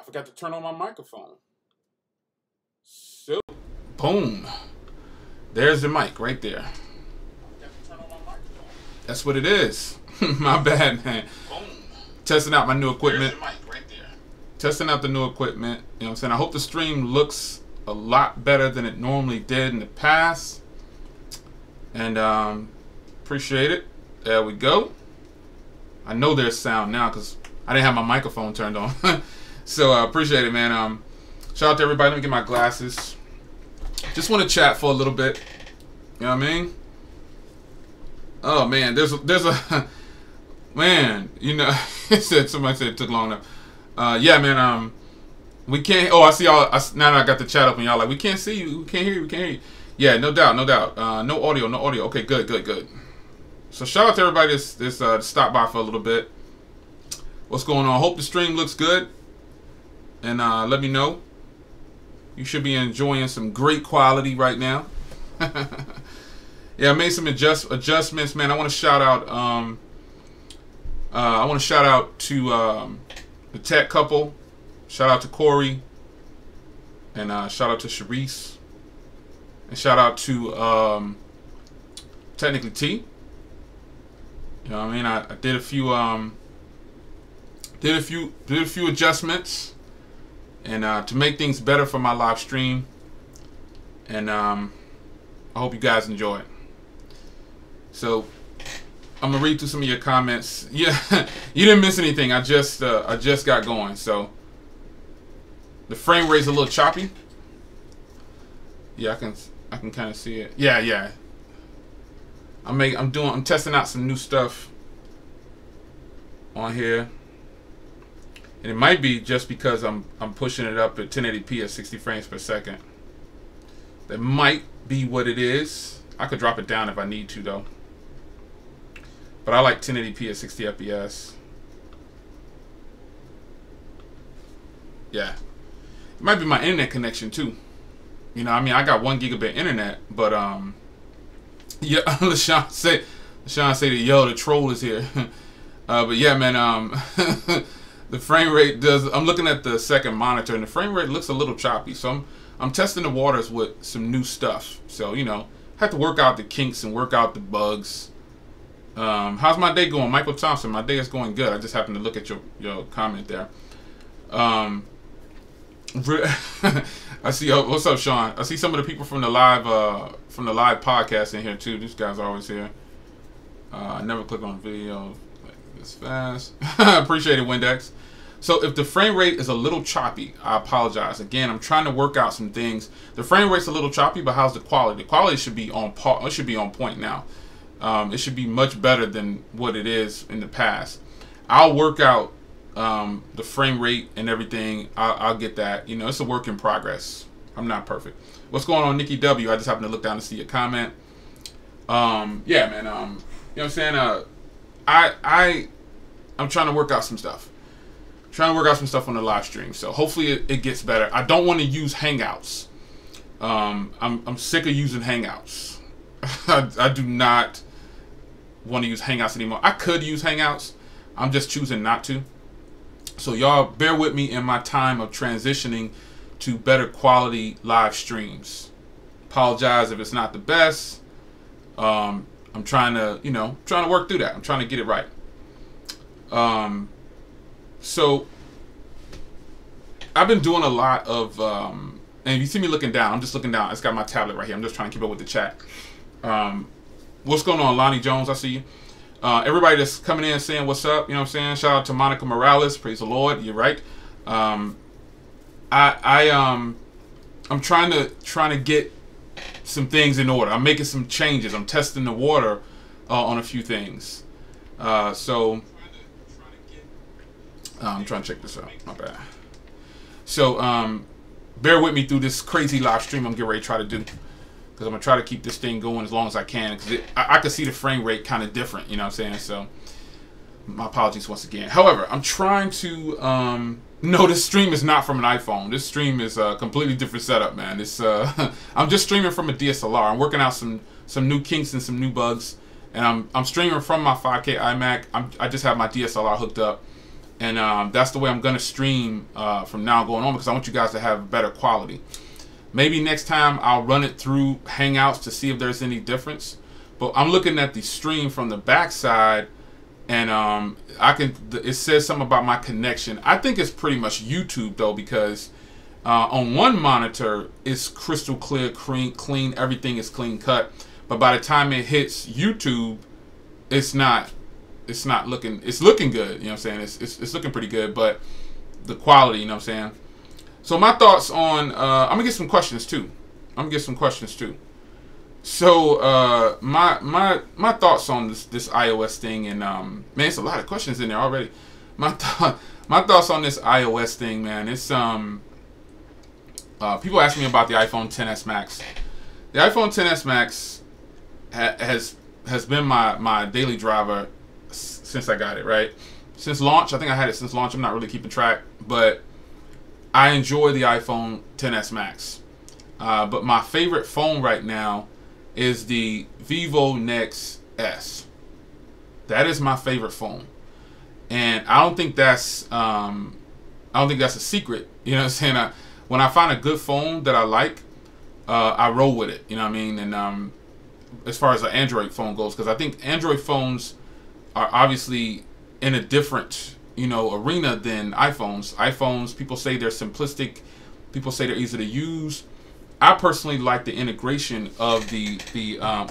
I forgot to turn on my microphone. So, boom. There's the mic right there. That's what it is. My bad, man. Boom. Testing out my new equipment. There's the mic right there. Testing out the new equipment. You know what I'm saying? I hope the stream looks a lot better than it normally did in the past. And appreciate it. There we go. I know there's sound now because I didn't have my microphone turned on. So I appreciate it, man. Shout out to everybody. Let me get my glasses. Just want to chat for a little bit. You know what I mean? Oh man, there's a man. You know, somebody said it took long enough. Yeah, man. We can't. Oh, I see y'all. Now that I got the chat up and y'all like, we can't see you. We can't hear you. We can't hear you. Yeah, no doubt, no doubt. No audio, no audio. Okay, good, good, good. So shout out to everybody that's stopped by for a little bit. What's going on? Hope the stream looks good. And let me know. You should be enjoying some great quality right now. Yeah, I made some adjustments, man. I want to shout out. I want to shout out to the tech couple. Shout out to Corey. And shout out to Sharice. And shout out to technically T. You know what I mean? I did a few did a few adjustments, and to make things better for my live stream. And I hope you guys enjoy it. So I'm gonna read through some of your comments. Yeah, you didn't miss anything. I just got going. So the frame rate's a little choppy. Yeah, I can kind of see it. Yeah, yeah. I'm testing out some new stuff on here. And it might be just because I'm pushing it up at 1080p at 60 frames per second. That might be what it is. I could drop it down if I need to though. But I like 1080p at 60 FPS. Yeah. It might be my internet connection too. You know, I mean, I got 1 gigabit internet, but yeah, LaShawn said that, yo, the troll is here. But yeah, man, the frame rate does. I'm looking at the second monitor, and the frame rate looks a little choppy. So I'm testing the waters with some new stuff. So you know, have to work out the kinks and work out the bugs. How's my day going, Michael Thompson? My day is going good. I just happened to look at your comment there. I see. What's up, Sean? I see some of the people from the live podcast in here too. These guys are always here. I never click on video like this fast. Appreciate it, Windex. So if the frame rate is a little choppy, I apologize. Again, I'm trying to work out some things. The frame rate's a little choppy, but how's the quality? The quality should be on par. It should be on point now. It should be much better than what it is in the past. I'll work out the frame rate and everything. I'll get that. You know, it's a work in progress. I'm not perfect. What's going on, Nikki W? I just happened to look down to see a comment. Yeah, man. You know what I'm saying? I'm trying to work out some stuff. Trying to work out some stuff on the live stream. So hopefully it gets better. I don't want to use Hangouts. I'm sick of using Hangouts. I do not want to use Hangouts anymore. I could use Hangouts. I'm just choosing not to. So y'all bear with me in my time of transitioning to better quality live streams. Apologize if it's not the best. I'm trying to, you know, work through that. I'm trying to get it right. So I've been doing a lot of, and if you see me looking down, I'm just looking down. It's got my tablet right here. I'm just trying to keep up with the chat. What's going on, Lonnie Jones? I see you. Everybody that's coming in saying what's up, you know what I'm saying? Shout out to Monica Morales. Praise the Lord. You're right. I'm trying to get some things in order. I'm making some changes. I'm testing the water on a few things. So I'm trying to check this out. My bad. So bear with me through this crazy live stream I'm getting ready to try to do. Because I'm going to try to keep this thing going as long as I can. Because I can see the frame rate kind of different. You know what I'm saying? So my apologies once again. However, I'm trying to... no, this stream is not from an iPhone. This stream is a completely different setup, man. It's I'm just streaming from a DSLR. I'm working out some new kinks and some new bugs. And I'm streaming from my 5K iMac. I just have my DSLR hooked up. And that's the way I'm going to stream from now going on, because I want you guys to have better quality. Maybe next time I'll run it through Hangouts to see if there's any difference. But I'm looking at the stream from the backside, and it says something about my connection. I think it's pretty much YouTube though, because on one monitor it's crystal clear, clean, everything is clean cut. But by the time it hits YouTube, it's looking good, you know what I'm saying? It's looking pretty good, but the quality, you know what I'm saying? So my thoughts on I'm gonna get some questions too. So my thoughts on this iOS thing, and man, it's a lot of questions in there already. My thoughts on this iOS thing, man. It's people ask me about the iPhone XS Max. The iPhone XS Max has been my daily driver since I got it, right? Since launch. I think I had it since launch. I'm not really keeping track, but I enjoy the iPhone XS Max. But my favorite phone right now is the Vivo Nex S. That is my favorite phone, and I don't think that's a secret. You know what I'm saying? When I find a good phone that I like, I roll with it. You know what I mean? And as far as an Android phone goes, because I think Android phones are obviously in a different, arena than iPhones. iPhones, people say they're simplistic. People say they're easy to use. I personally like the integration of the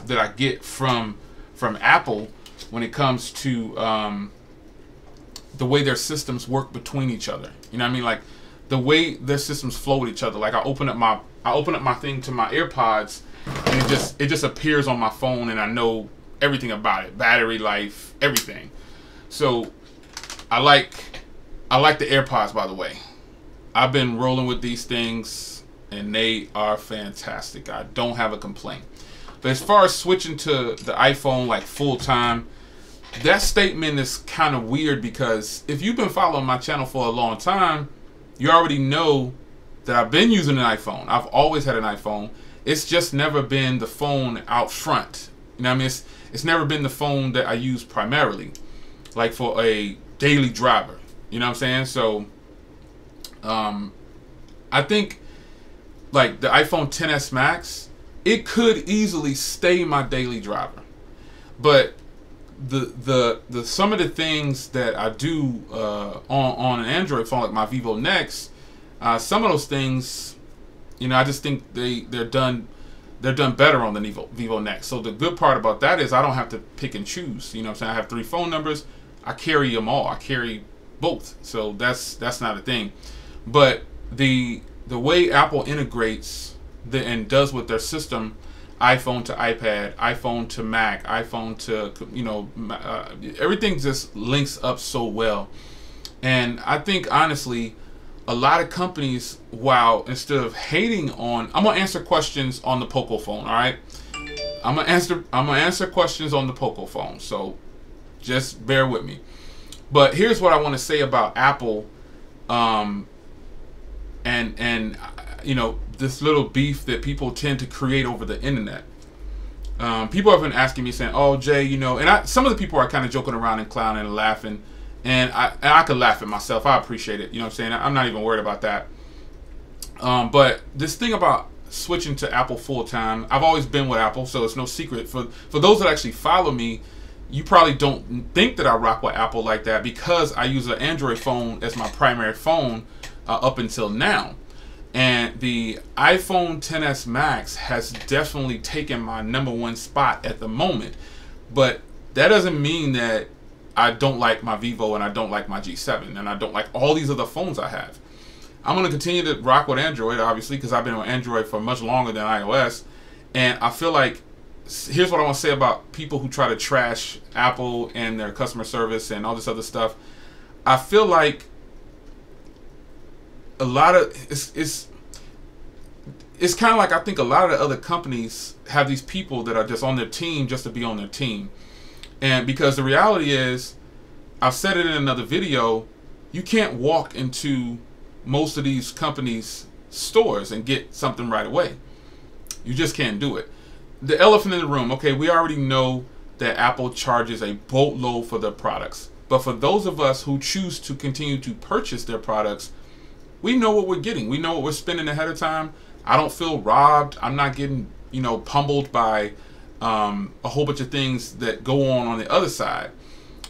that I get from Apple when it comes to the way their systems work between each other. You know what I mean? Like the way their systems flow with each other. Like I open up my thing to my AirPods, and it just appears on my phone, and I know everything about it, battery life, everything. So I like the AirPods, by the way. I've been rolling with these things, and they are fantastic. I don't have a complaint. But as far as switching to the iPhone like full time, that statement is kind of weird, because if you've been following my channel for a long time, you already know that I've been using an iPhone. I've always had an iPhone. It's just never been the phone out front. You know what I mean? It's never been the phone that I use primarily, like for a daily driver. You know what I'm saying? So I think like the iPhone XS Max, it could easily stay my daily driver, but the some of the things that I do on an Android phone, like my Vivo Nex, some of those things, I just think they're done better on the Vivo Nex. So the good part about that is I don't have to pick and choose. You know what I'm saying? I have 3 phone numbers. I carry them all. I carry both. So that's not a thing. But the way Apple integrates and does with their system, iPhone to iPad, iPhone to Mac, iPhone to, everything just links up so well. And I think honestly, a lot of companies, while instead of hating on, I'm gonna answer questions on the Poco phone. All right, I'm gonna answer questions on the Poco phone. So just bear with me. But here's what I want to say about Apple, and this little beef that people tend to create over the internet. People have been asking me, saying, "Oh, Jay, some of the people are kind of joking around and clowning and laughing." And I could laugh at myself. I appreciate it. You know what I'm saying? I'm not even worried about that. But this thing about switching to Apple full time, I've always been with Apple, so it's no secret. For those that actually follow me, you probably don't think that I rock with Apple like that, because I use an Android phone as my primary phone up until now. And the iPhone XS Max has definitely taken my #1 spot at the moment. But that doesn't mean that I don't like my Vivo, and I don't like my G7, and I don't like all these other phones I have. I'm going to continue to rock with Android, obviously, because I've been on Android for much longer than iOS. And I feel like, here's what I want to say about people who try to trash Apple and their customer service and all this other stuff. I feel like a lot of, it's kind of like, I think a lot of the other companies have these people that are just on their team just to be on their team. And because the reality is, I've said it in another video, you can't walk into most of these companies' stores and get something right away. You just can't do it. The elephant in the room, okay, we already know that Apple charges a boatload for their products. But for those of us who choose to continue to purchase their products, we know what we're getting. We know what we're spending ahead of time. I don't feel robbed. I'm not getting, you know, pummeled by a whole bunch of things that go on the other side.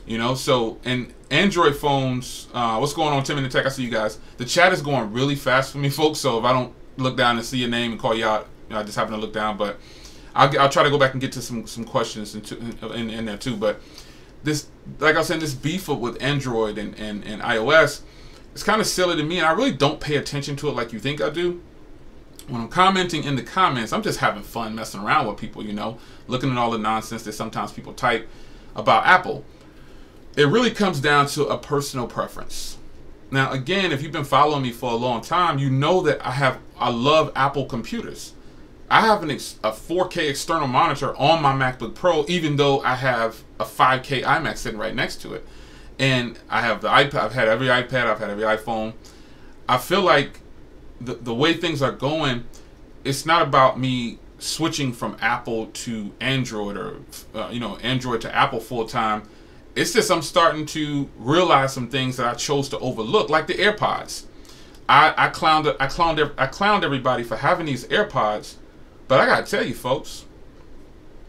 You know, so, and Android phones, what's going on, Tim in the Tech? I see you guys. The chat is going really fast for me, folks, so if I don't look down and see your name and call you out, you know, I just happen to look down, but I'll try to go back and get to some questions in there too. But this, like I was saying, this beef with Android and iOS, it's kind of silly to me, and I really don't pay attention to it like you think I do. When I'm commenting in the comments, I'm just having fun messing around with people, you know, looking at all the nonsense that sometimes people type about Apple. It really comes down to a personal preference. Now, again, if you've been following me for a long time, you know that I love Apple computers. I have a 4K external monitor on my MacBook Pro, even though I have a 5K iMac sitting right next to it. And I have the iPad. I've had every iPad. I've had every iPhone. I feel like the way things are going, it's not about me switching from Apple to Android or you know, Android to Apple full time. It's just I'm starting to realize some things that I chose to overlook, like the AirPods. I clowned everybody for having these AirPods, but I gotta tell you, folks,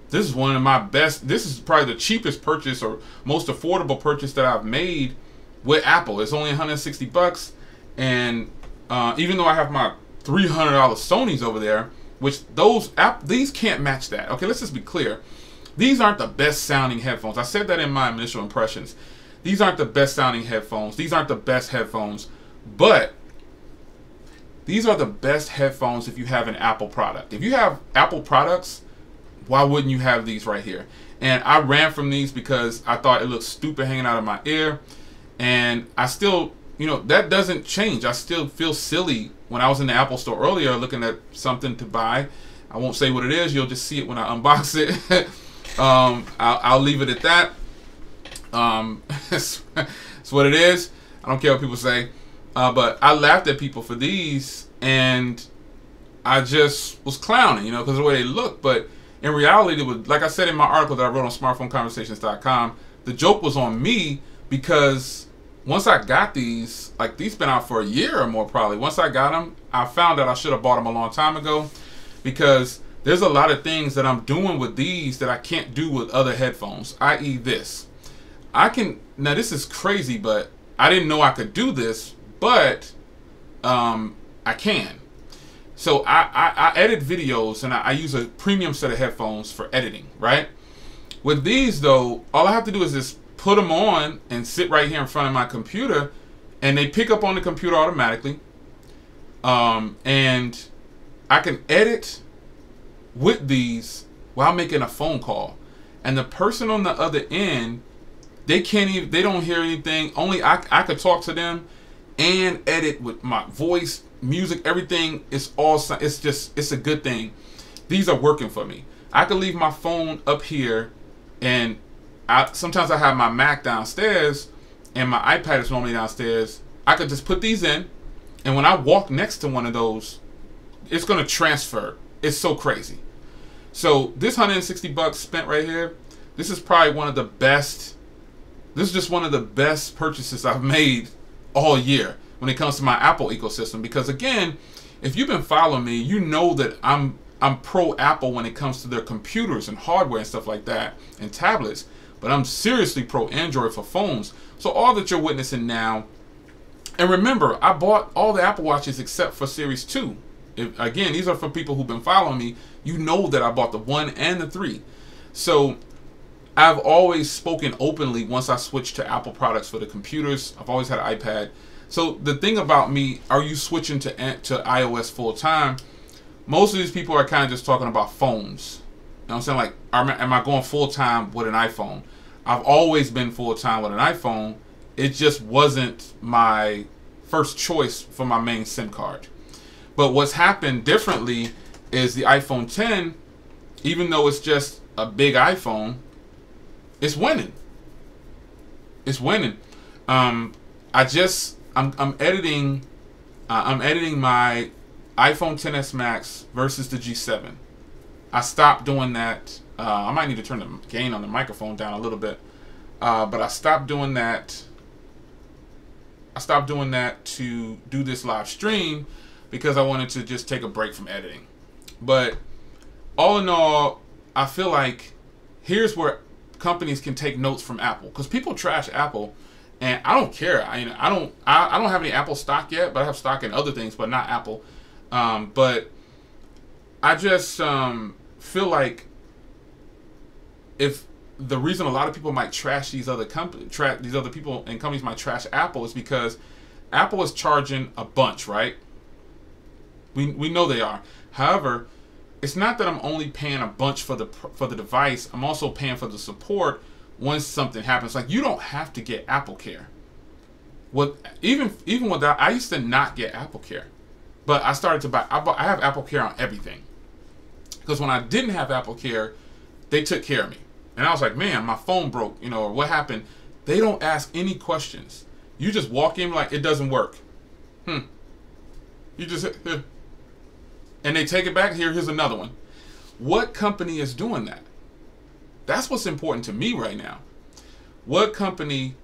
this is one of my best. This is probably the cheapest purchase or most affordable purchase that I've made with Apple. It's only $160, and even though I have my $300 Sonys over there, which these can't match that. Okay, let's just be clear. These aren't the best sounding headphones. I said that in my initial impressions. These aren't the best sounding headphones. These aren't the best headphones. But these are the best headphones if you have an Apple product. If you have Apple products, why wouldn't you have these right here? And I ran from these because I thought it looked stupid hanging out of my ear. And I still, you know, that doesn't change. I still feel silly when I was in the Apple store earlier looking at something to buy. I won't say what it is. You'll just see it when I unbox it. I'll leave it at that. It's what it is. I don't care what people say. But I laughed at people for these, and I just was clowning, you know, because of the way they look. But in reality, it was, like I said in my article that I wrote on smartphoneconversations.com, the joke was on me, because once I got these, like these been out for a year or more probably. Once I got them, I found out I should have bought them a long time ago, because there's a lot of things that I'm doing with these that I can't do with other headphones, i.e. this. Now this is crazy, but I didn't know I could do this, but I can. So I edit videos, and I use a premium set of headphones for editing, right? With these though, all I have to do is just put them on and sit right here in front of my computer, and they pick up on the computer automatically. And I can edit with these while making a phone call, and the person on the other end, they don't hear anything. Only I could talk to them and edit with my voice, music, everything. It's a good thing. These are working for me. I could leave my phone up here, and sometimes I have my Mac downstairs and my iPad is normally downstairs. I could just put these in, and when I walk next to one of those, it's going to transfer. It's so crazy. So this $160 spent right here, this is probably one of the best. This is just one of the best purchases I've made all year when it comes to my Apple ecosystem. Because again, if you've been following me, you know that I'm pro Apple when it comes to their computers and hardware and stuff like that, and tablets. But I'm seriously pro Android for phones. So all that you're witnessing now, and remember, I bought all the Apple Watches except for Series 2. Again, these are for people who've been following me. You know that I bought the 1 and the 3. So I've always spoken openly once I switched to Apple products for the computers. I've always had an iPad. So the thing about me, are you switching to iOS full time? Most of these people are kind of just talking about phones. You know what I'm saying? Like, am I going full time with an iPhone? I've always been full time with an iPhone. It just wasn't my first choice for my main SIM card. But what's happened differently is the iPhone 10, even though it's just a big iPhone, it's winning. It's winning. I'm editing my iPhone XS Max versus the G7. I stopped doing that. I might need to turn the gain on the microphone down a little bit. But I stopped doing that. I stopped doing that to do this live stream because I wanted to just take a break from editing. But all in all, I feel like here's where companies can take notes from Apple, because people trash Apple, and I don't care. I don't have any Apple stock yet, but I have stock in other things, but not Apple. But I just feel like if the reason a lot of people might trash these other people and companies might trash Apple is because Apple is charging a bunch, right? We know they are. However, it's not that I'm only paying a bunch for the device. I'm also paying for the support once something happens. Like, you don't have to get Apple Care. Even with that, I used to not get Apple Care, but I started to buy. I have Apple Care on everything, because when I didn't have Apple Care, they took care of me, and I was like, man, my phone broke, or what happened. They don't ask any questions. You just walk in like it doesn't work. You just and they take it back. Here's another one. What company is doing that? That's what's important to me right now. What company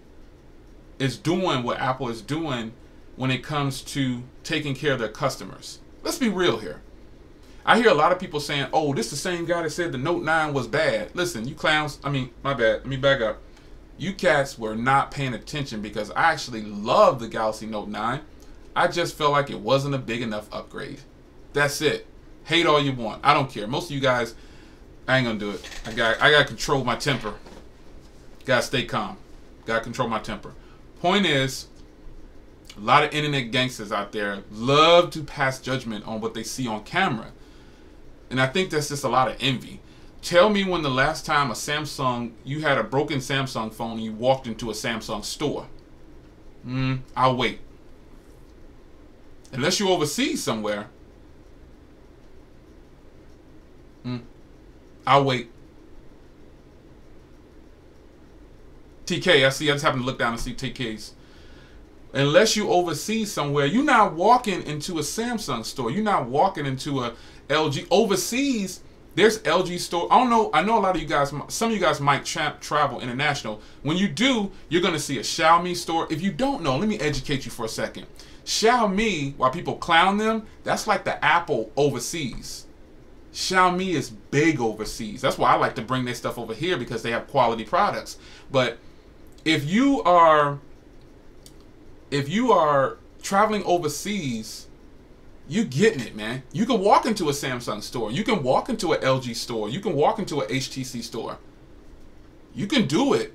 is doing what Apple is doing when it comes to taking care of their customers? Let's be real here. I hear a lot of people saying, oh, this is the same guy that said the Note 9 was bad. Listen, you clowns. I mean, my bad. Let me back up. You cats were not paying attention, because I actually love the Galaxy Note 9. I just felt like it wasn't a big enough upgrade. That's it. Hate all you want. I don't care. Most of you guys, I ain't gonna do it. I gotta control my temper. Gotta stay calm. Gotta control my temper. Point is, a lot of internet gangsters out there love to pass judgment on what they see on camera. And I think that's just a lot of envy. Tell me when the last time you had a broken Samsung phone and you walked into a Samsung store. I'll wait. Unless you're overseas somewhere. I'll wait. TK, I just happened to look down and see TK's. Unless you overseas somewhere, you're not walking into a Samsung store. You're not walking into a LG. Overseas, there's LG store. I know a lot of you guys, some of you guys might travel international. When you do, you're going to see a Xiaomi store. If you don't know, let me educate you for a second. Xiaomi, while people clown them, that's like the Apple overseas. Xiaomi is big overseas. That's why I like to bring their stuff over here, because they have quality products. But if you are traveling overseas, you getting it, man. You can walk into a Samsung store. You can walk into an LG store. You can walk into an HTC store. You can do it.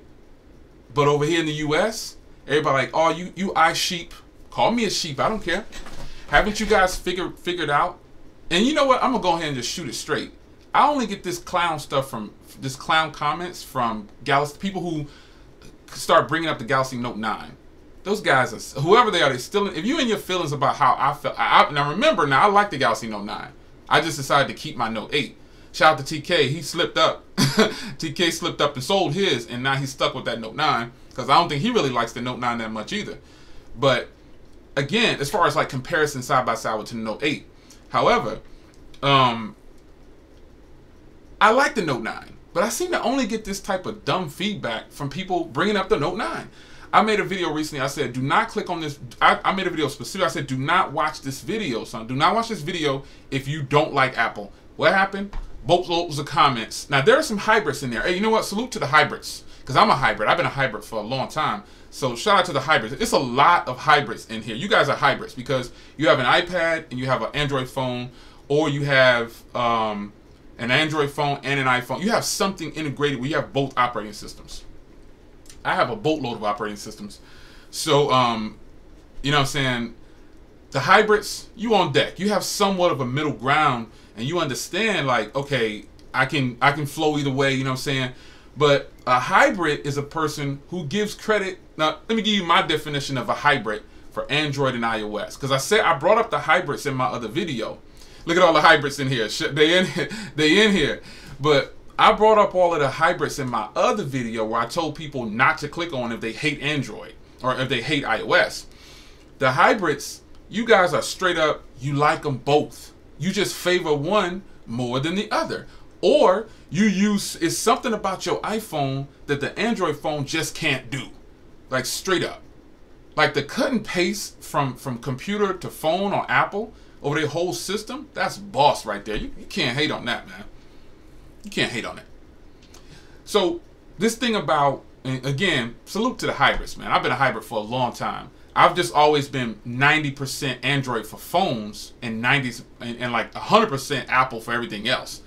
But over here in the US, everybody like, oh, you eye sheep. Call me a sheep. I don't care. Haven't you guys figured out? And you know what? I'm gonna go ahead and just shoot it straight. I only get this clown comments from people who start bringing up the Galaxy Note 9. Those guys are, whoever they are, they still. If you in your feelings about how I felt, now remember, I like the Galaxy Note 9. I just decided to keep my Note 8. Shout out to TK. He slipped up. TK slipped up and sold his, and now he's stuck with that Note 9, because I don't think he really likes the Note 9 that much either. But again, as far as like comparison side by side with the Note 8. However, I like the Note 9, but I seem to only get this type of dumb feedback from people bringing up the Note 9. I made a video recently. I said, do not click on this. I made a video specifically. I said, do not watch this video, son. Do not watch this video if you don't like Apple. What happened? Boatloads of comments. Now, there are some hybrids in there. Hey, you know what? Salute to the hybrids, because I'm a hybrid. I've been a hybrid for a long time. So shout out to the hybrids. It's a lot of hybrids in here. You guys are hybrids because you have an iPad and you have an Android phone, or you have an Android phone and an iPhone. You have something integrated where you have both operating systems. I have a boatload of operating systems. So, you know what I'm saying? The hybrids, you on deck. You have somewhat of a middle ground, and you understand, like, okay, I can flow either way, you know what I'm saying? But a hybrid is a person who gives credit. Now, let me give you my definition of a hybrid for Android and iOS, because I brought up the hybrids in my other video. Look at all the hybrids in here. They in here. But I brought up all of the hybrids in my other video where I told people not to click on if they hate Android or if they hate iOS. The hybrids, you guys are straight up, you like them both. You just favor one more than the other. Or it's something about your iPhone that the Android phone just can't do. Like straight up. Like the cut and paste from computer to phone on Apple over their whole system, that's boss right there. You can't hate on that, man. You can't hate on it. So this thing about, and again, salute to the hybrids, man. I've been a hybrid for a long time. I've just always been 90% Android for phones and like 100% Apple for everything else.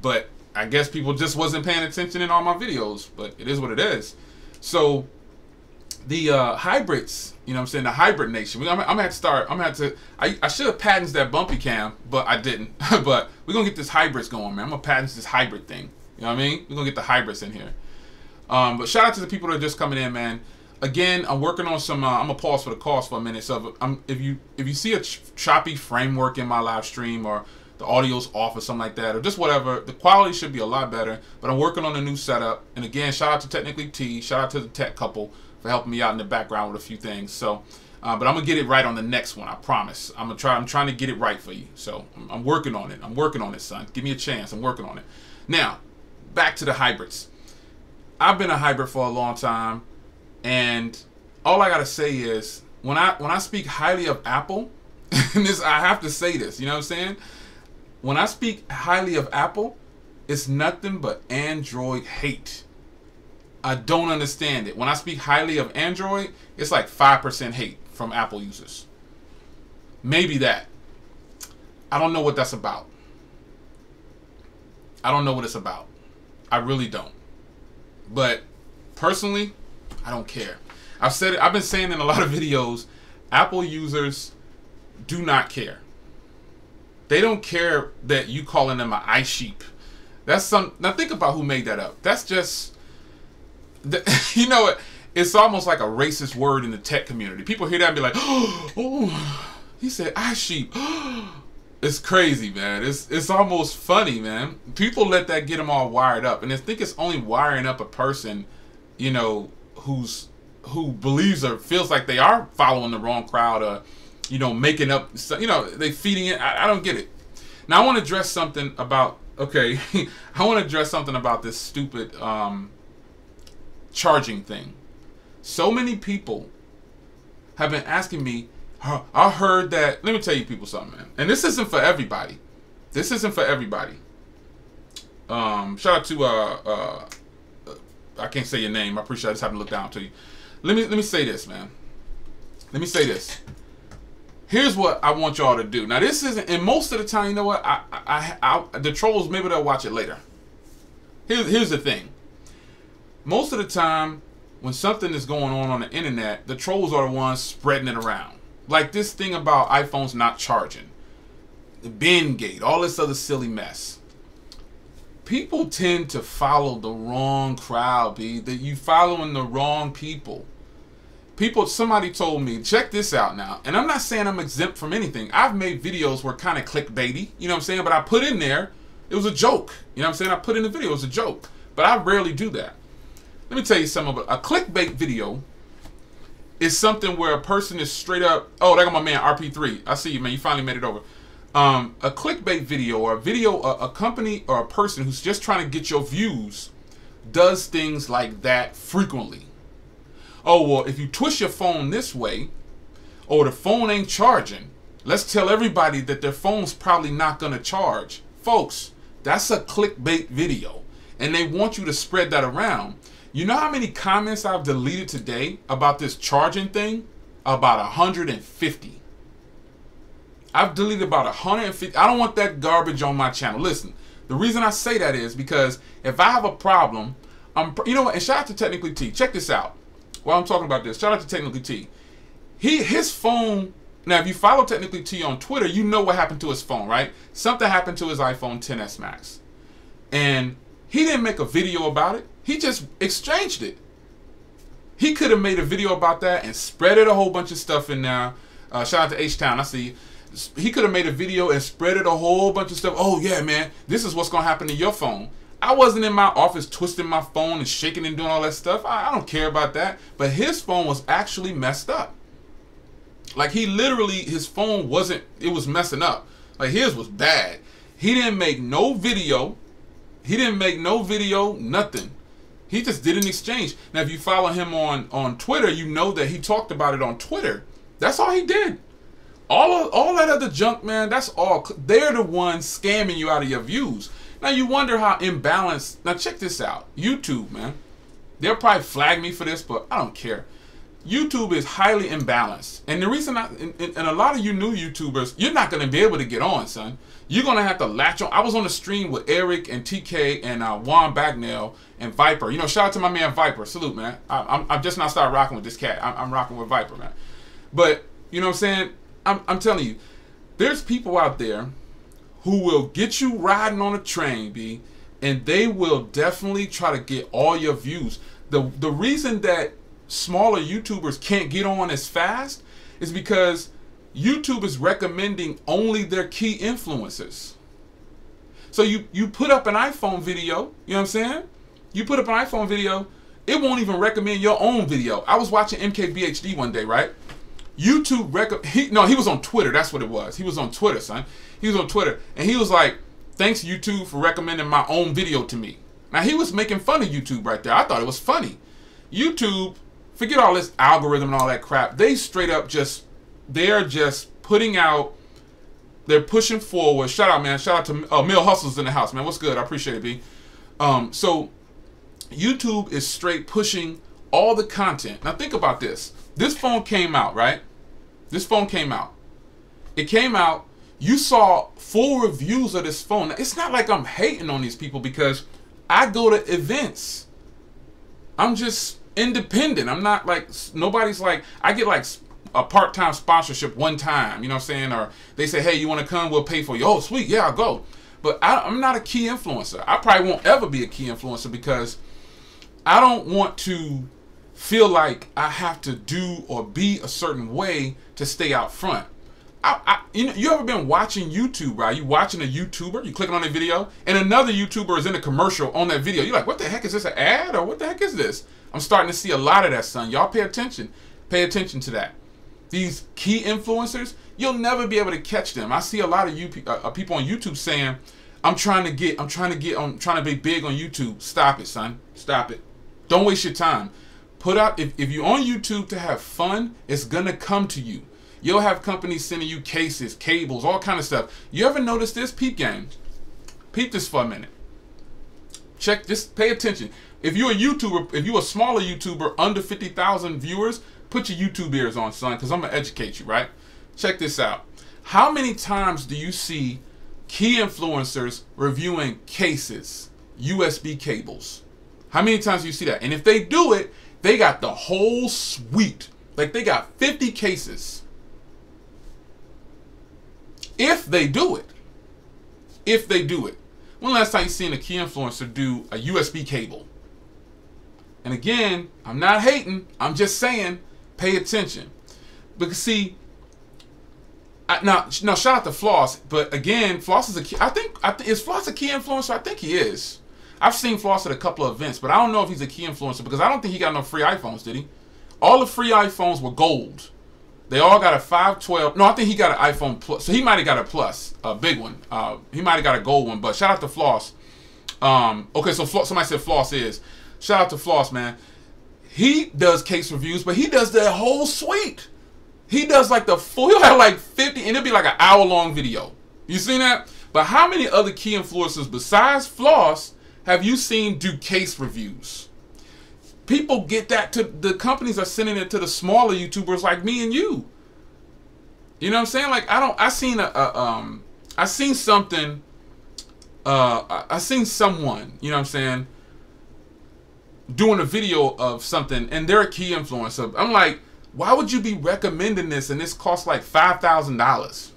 But I guess people just wasn't paying attention in all my videos, but it is what it is. So the hybrids, you know what I'm saying, the hybrid nation. I'm gonna have to start. I should have patented that bumpy cam, but I didn't. But we're gonna get this hybrids going, man. I'm gonna patent this hybrid thing. You know what I mean? We're gonna get the hybrids in here. But shout out to the people that are just coming in, man. Again, I'm working on some. I'm gonna pause for the cause for a minute. So if you see a choppy framework in my live stream, or the audio's off or something like that, or just whatever, the quality should be a lot better. But I'm working on a new setup. And again, shout out to Technically T. Shout out to the tech couple for helping me out in the background with a few things. So, but I'm gonna get it right on the next one. I promise. I'm trying to get it right for you. So I'm working on it. I'm working on it, son. Give me a chance. I'm working on it. Now, back to the hybrids. I've been a hybrid for a long time, and all I gotta say is when I speak highly of Apple, and I have to say this. You know what I'm saying? When I speak highly of Apple, it's nothing but Android hate. I don't understand it. When I speak highly of Android, it's like 5% hate from Apple users. Maybe that. I don't know what that's about. I don't know what it's about. I really don't. But personally, I don't care. I've said it. I've been saying in a lot of videos, Apple users do not care. They don't care that you calling them an iSheep. Now think about who made that up. That's just, you know, it's almost like a racist word in the tech community. People hear that and be like, oh, he said iSheep. It's crazy, man. It's almost funny, man. People let that get them all wired up, and they think it's only wiring up a person, you know, who believes or feels like they are following the wrong crowd, or, you know, making up, you know, they feeding it. I don't get it. Now I want to address something about, okay, I want to address something about this stupid charging thing. So many people have been asking me, I heard that, let me tell you people something, man. And this isn't for everybody. This isn't for everybody. Shout out to, I can't say your name. I appreciate I just having to look down to you. Let me say this, man. Let me say this. Here's what I want y'all to do. Now this isn't, and most of the time, you know what? The trolls, maybe they'll watch it later. Here's the thing. Most of the time, when something is going on the internet, the trolls are the ones spreading it around. Like this thing about iPhones not charging, the Bengate, all this other silly mess. People tend to follow the wrong crowd, B. That you following the wrong people. Somebody told me, check this out now. And I'm not saying I'm exempt from anything. I've made videos where kind of clickbaity, you know what I'm saying? But I put in there, it was a joke. You know what I'm saying? I put in the video, it was a joke. But I rarely do that. Let me tell you something about a clickbait video. Is something where a person is straight up, oh, there got my man RP3. I see you, man. You finally made it over. A clickbait video, or a company or a person who's just trying to get your views does things like that frequently. Oh, well, if you twist your phone this way, or the phone ain't charging, let's tell everybody that their phone's probably not going to charge. Folks, that's a clickbait video. And they want you to spread that around. You know how many comments I've deleted today about this charging thing? About 150. I've deleted about 150. I don't want that garbage on my channel. Listen, the reason I say that is because if I have a problem, you know what? And shout out to Technically T. Check this out. While I'm talking about this, shout out to Technically T. His phone. Now, if you follow Technically T on Twitter, you know what happened to his phone, right? Something happened to his iPhone XS Max, and he didn't make a video about it. He just exchanged it. He could have made a video about that and spreaded a whole bunch of stuff in there. Shout out to H-Town. I see you. He could have made a video and spreaded a whole bunch of stuff. Oh, yeah, man. This is what's going to happen to your phone. I wasn't in my office twisting my phone and shaking and doing all that stuff. I don't care about that. But his phone was actually messed up. Like, he literally, his phone wasn't, it was messing up. Like, his was bad. He didn't make no video He didn't make no video, nothing. He just did an exchange. Now, if you follow him on Twitter, you know that he talked about it on Twitter. That's all he did. All that other junk, man, that's all. They're the ones scamming you out of your views. Now, you wonder how imbalanced. Now, check this out. YouTube, man. They'll probably flag me for this, but I don't care. YouTube is highly imbalanced. And the reason and a lot of you new YouTubers, you're not going to be able to get on, son. You're going to have to latch on. I was on the stream with Eric and TK and Juan Bagnell and Viper. You know, shout out to my man Viper. Salute, man. I'm just not started rocking with this cat. I'm rocking with Viper, man. But, you know what I'm saying? I'm telling you, there's people out there who will get you riding on a train, B, and they will definitely try to get all your views. The reason that smaller YouTubers can't get on as fast is because YouTube is recommending only their key influencers. So you put up an iPhone video, you know what I'm saying? You put up an iPhone video, it won't even recommend your own video. I was watching MKBHD one day, right? YouTube he was on Twitter, that's what it was. He was on Twitter, son. He was on Twitter, and he was like, thanks YouTube for recommending my own video to me. Now, he was making fun of YouTube right there. I thought it was funny. YouTube, forget all this algorithm and all that crap. They straight up they're just putting out, they're pushing forward. Shout out, man. Shout out to Mill Hustles in the house, man. What's good? I appreciate it, B. So YouTube is straight pushing all the content. Now, think about this. This phone came out, right? This phone came out. It came out. You saw full reviews of this phone. Now, it's not like I'm hating on these people because I go to events. I'm just independent. I'm not like, nobody's like, I get like a part-time sponsorship one time, you know what I'm saying? Or they say, hey, you want to come? We'll pay for you. Oh, sweet. Yeah, I'll go. But I'm not a key influencer. I probably won't ever be a key influencer because I don't want to feel like I have to do or be a certain way to stay out front. You ever been watching YouTube, right? You watching a YouTuber, you clicking on a video, and another YouTuber is in a commercial on that video. You're like, what the heck is this, an ad? Or what the heck is this? I'm starting to see a lot of that, son. Y'all pay attention. Pay attention to that. These key influencers, you'll never be able to catch them. I see a lot of people on YouTube saying, I'm trying to be big on YouTube. Stop it, son. Stop it. Don't waste your time. Put out, if you're on YouTube to have fun, it's gonna come to you. You'll have companies sending you cases, cables, all kind of stuff. You ever notice this? Peep game. Peep this for a minute. Check this, pay attention. If you're a YouTuber, if you're a smaller YouTuber under 50,000 viewers, put your YouTube ears on, son, because I'm gonna educate you, right? Check this out. How many times do you see key influencers reviewing cases, USB cables? How many times do you see that? And if they do it, they got the whole suite. Like they got 50 cases. If they do it. If they do it. When last time you seen a key influencer do a USB cable? And again, I'm not hating. I'm just saying, pay attention. Because see, now shout out to Floss, but again, Floss is a key. I think is Floss a key influencer? I think he is. I've seen Floss at a couple of events, but I don't know if he's a key influencer because I don't think he got no free iPhones, did he? All the free iPhones were gold. They all got a 512. No, I think he got an iPhone Plus. So he might have got a Plus, a big one. He might have got a gold one, but shout out to Floss. Okay, so somebody said Floss is. Shout out to Floss, man. He does case reviews, but he does the whole suite. He does like the full, he'll have like 50, and it'll be like an hour-long video. You seen that? But how many other key influencers besides Floss have you seen do case reviews? People get that to, the companies are sending it to the smaller YouTubers like me and you. You know what I'm saying? Like I seen someone, you know what I'm saying, doing a video of something and they're a key influencer. I'm like, why would you be recommending this and this costs like $5,000?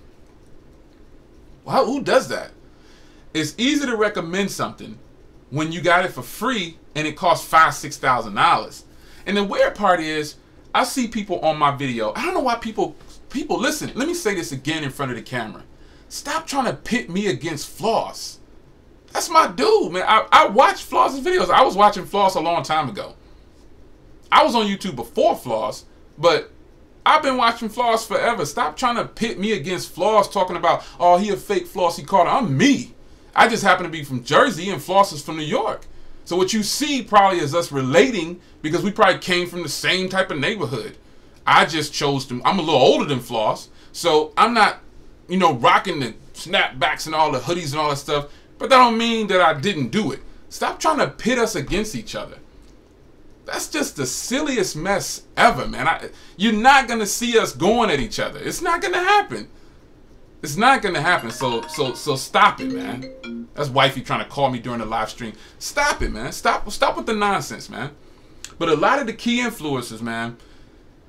Well, who does that? It's easy to recommend something when you got it for free and it costs $5,000, $6,000. And the weird part is, I see people on my video. I don't know why people listen. Let me say this again in front of the camera. Stop trying to pit me against Floss. That's my dude, man. I watch Floss's videos. I was watching Floss a long time ago. I was on YouTube before Floss, but I've been watching Floss forever. Stop trying to pit me against Floss, talking about, oh, he a fake Floss, he called it. I'm me. I just happen to be from Jersey and Floss is from New York. So what you see probably is us relating because we probably came from the same type of neighborhood. I just chose to, I'm a little older than Floss, so I'm not, you know, rocking the snapbacks and all the hoodies and all that stuff, but that don't mean that I didn't do it. Stop trying to pit us against each other. That's just the silliest mess ever, man. You're not going to see us going at each other. It's not going to happen. It's not going to happen, so stop it, man. That's wifey trying to call me during the live stream. Stop it, man. Stop with the nonsense, man. But a lot of the key influencers, man,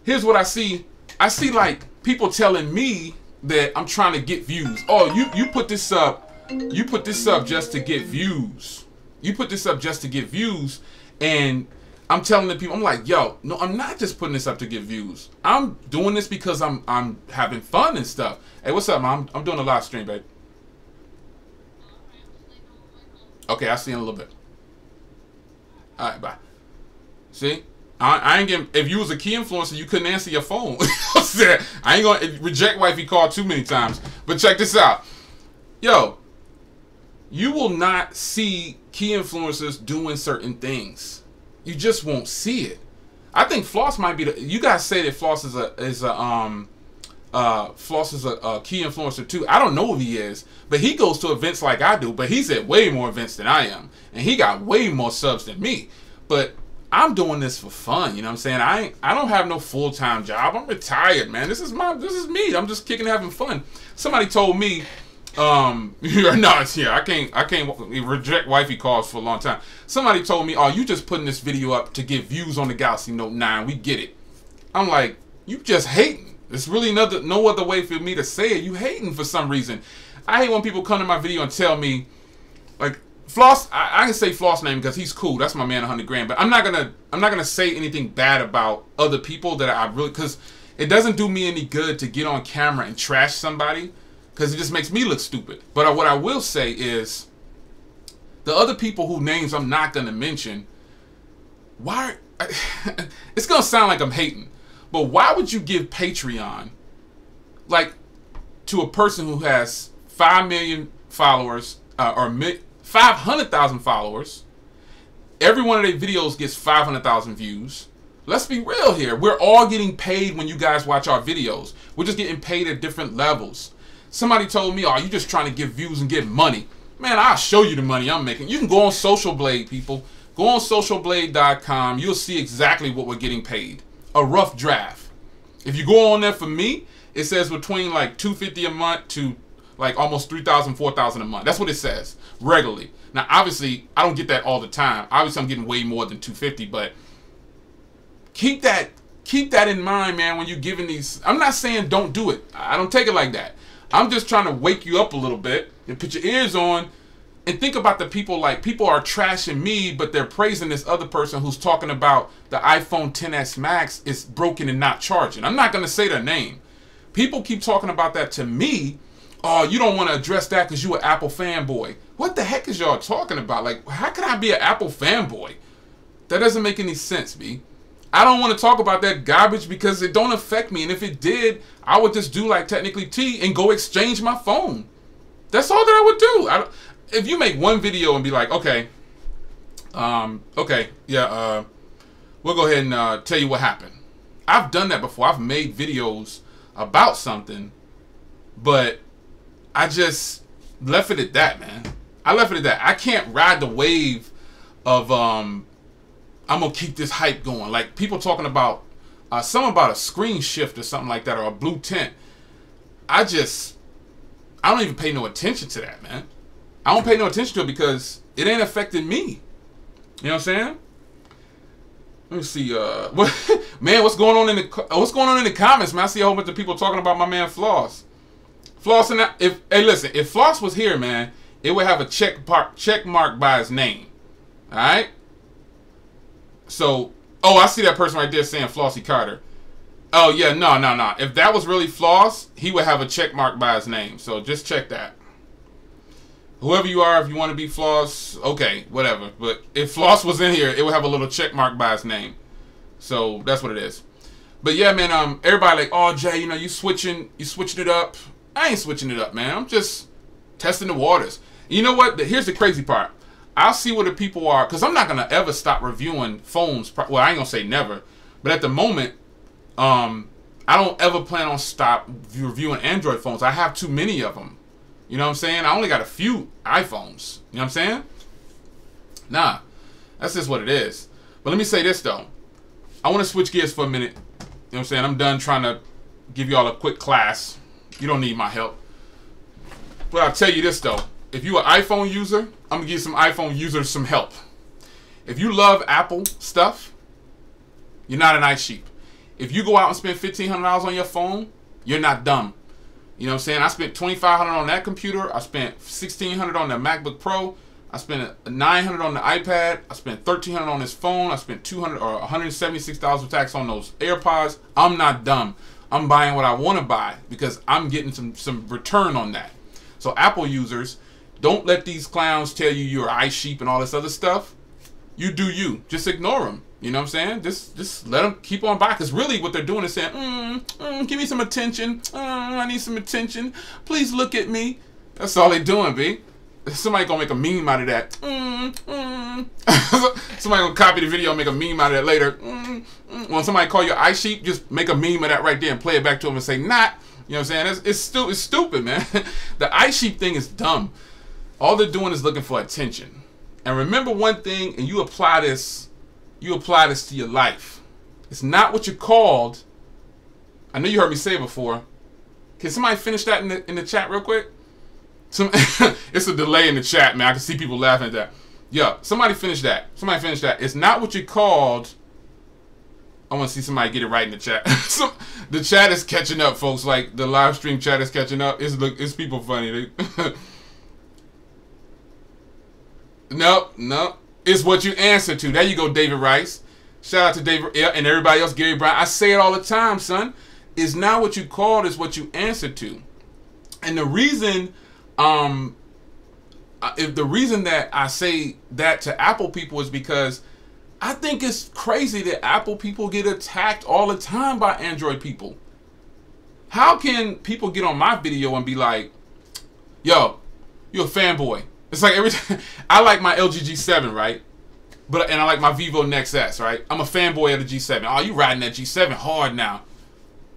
here's what I see. I see, like, people telling me that I'm trying to get views. Oh, you put this up. You put this up just to get views. You put this up just to get views. And I'm telling the people, I'm like, yo, no, I'm not just putting this up to get views. I'm doing this because I'm having fun and stuff. Hey, what's up, Mom? I'm doing a live stream, babe. Okay, I'll see you in a little bit. All right, bye. See? I ain't getting, if you was a key influencer, you couldn't answer your phone. I ain't gonna reject wifey call too many times. But check this out. Yo, you will not see key influencers doing certain things. You just won't see it. I think Floss might be the, you guys say that Floss is a key influencer too. I don't know if he is, but he goes to events like I do, but he's at way more events than I am. And he got way more subs than me. But I'm doing this for fun, you know what I'm saying? I don't have no full-time job. I'm retired, man. This is me. I'm just kicking, having fun. Somebody told me, you're not here. I can't reject wifey calls for a long time. Somebody told me, oh, you just putting this video up to get views on the Galaxy Note 9. We get it. I'm like, you just hating. There's really no other way for me to say it. You hating for some reason. I hate when people come to my video and tell me, like, Floss, I can say Floss name because he's cool. That's my man, 100 grand. But I'm not gonna say anything bad about other people that I really, because it doesn't do me any good to get on camera and trash somebody because it just makes me look stupid. But what I will say is, the other people whose names I'm not gonna mention, why? It's gonna sound like I'm hating, but why would you give Patreon, like, to a person who has 5 million followers or 500,000 followers? Every one of their videos gets 500,000 views. Let's be real here. We're all getting paid when you guys watch our videos. We're just getting paid at different levels. Somebody told me, oh, you just trying to get views and get money. Man, I'll show you the money I'm making. You can go on Social Blade, people. Go on socialblade.com. You'll see exactly what we're getting paid. A rough draft. If you go on there for me, it says between like $250 a month to like almost $3,000, $4,000 a month. That's what it says regularly. Now, obviously, I don't get that all the time. Obviously, I'm getting way more than $250, but keep that in mind, man, when you're giving these. I'm not saying don't do it. I don't take it like that. I'm just trying to wake you up a little bit and put your ears on and think about the people. Like, people are trashing me, but they're praising this other person who's talking about the iPhone XS Max is broken and not charging. I'm not going to say their name. People keep talking about that to me. Oh, you don't want to address that because you an Apple fanboy. What the heck is y'all talking about? Like, how can I be an Apple fanboy? That doesn't make any sense, B. I don't want to talk about that garbage because it don't affect me. And if it did, I would just do like Technically T and go exchange my phone. That's all that I would do. If you make one video and be like, okay, we'll go ahead and tell you what happened. I've done that before. I've made videos about something, but I just left it at that, man. I left it at that. I can't ride the wave of I'm gonna keep this hype going. Like, people talking about something about a screen shift or something like that, or a blue tint. I don't even pay no attention to that, man. I don't pay no attention to it because it ain't affecting me. You know what I'm saying? Let me see. Man, what's going on in the comments, man? I see a whole bunch of people talking about my man Floss. Floss, and if Floss was here, man, it would have a check mark by his name. All right. So, oh, I see that person right there saying Flossy Carter. Oh yeah, no. If that was really Floss, he would have a check mark by his name. So just check that. Whoever you are, if you want to be Floss, okay, whatever. But if Floss was in here, it would have a little check mark by his name. So that's what it is. But yeah, man, everybody like, oh Jay, you switching it up. I ain't switching it up, man. I'm just testing the waters. You know what? Here's the crazy part. I'll see what the people are, because I'm not going to ever stop reviewing phones. Well, I ain't going to say never. But at the moment, I don't ever plan on stop reviewing Android phones. I have too many of them. You know what I'm saying? I only got a few iPhones. You know what I'm saying? Nah, that's just what it is. But let me say this, though. I want to switch gears for a minute. You know what I'm saying? I'm done trying to give y'all a quick class. You don't need my help. But I'll tell you this, though. If you're an iPhone user, I'm going to give some iPhone users some help. If you love Apple stuff, you're not an ice sheep. If you go out and spend $1,500 on your phone, you're not dumb. You know what I'm saying? I spent $2,500 on that computer. I spent $1,600 on the MacBook Pro. I spent $900 on the iPad. I spent $1,300 on this phone. I spent $200 or $176 of tax on those AirPods. I'm not dumb. I'm buying what I want to buy because I'm getting some return on that. So Apple users, don't let these clowns tell you you're ice sheep and all this other stuff. You do you. Just ignore them. You know what I'm saying? Just let them keep on buying. Because really what they're doing is saying, give me some attention. I need some attention. Please look at me. That's all they're doing, B. Somebody gonna make a meme out of that. Somebody gonna copy the video and make a meme out of that later. When somebody call you ice sheep, just make a meme of that right there and play it back to them and say, not. You know what I'm saying? It's stupid, man. The ice sheep thing is dumb. All they're doing is looking for attention. And remember one thing, and you apply this to your life. It's not what you're called. I know you heard me say it before. Can somebody finish that in the chat real quick? It's a delay in the chat, man. I can see people laughing at that. Yeah, somebody finish that. Somebody finish that. It's not what you're called. I want to see somebody get it right in the chat. The chat is catching up, folks. Like, the live stream chat is catching up. It's people funny. No. It's what you answer to. There you go, David Rice. Shout out to David and everybody else, Gary Brown. I say it all the time, son. It's not what you called, it's what you answer to. And the reason, the reason that I say that to Apple people is because I think it's crazy that Apple people get attacked all the time by Android people. How can people get on my video and be like, yo, you're a fanboy? It's like every time I like my LG G7, right? And I like my Vivo Nex S, right? I'm a fanboy of the G7. Oh, you riding that G7 hard now.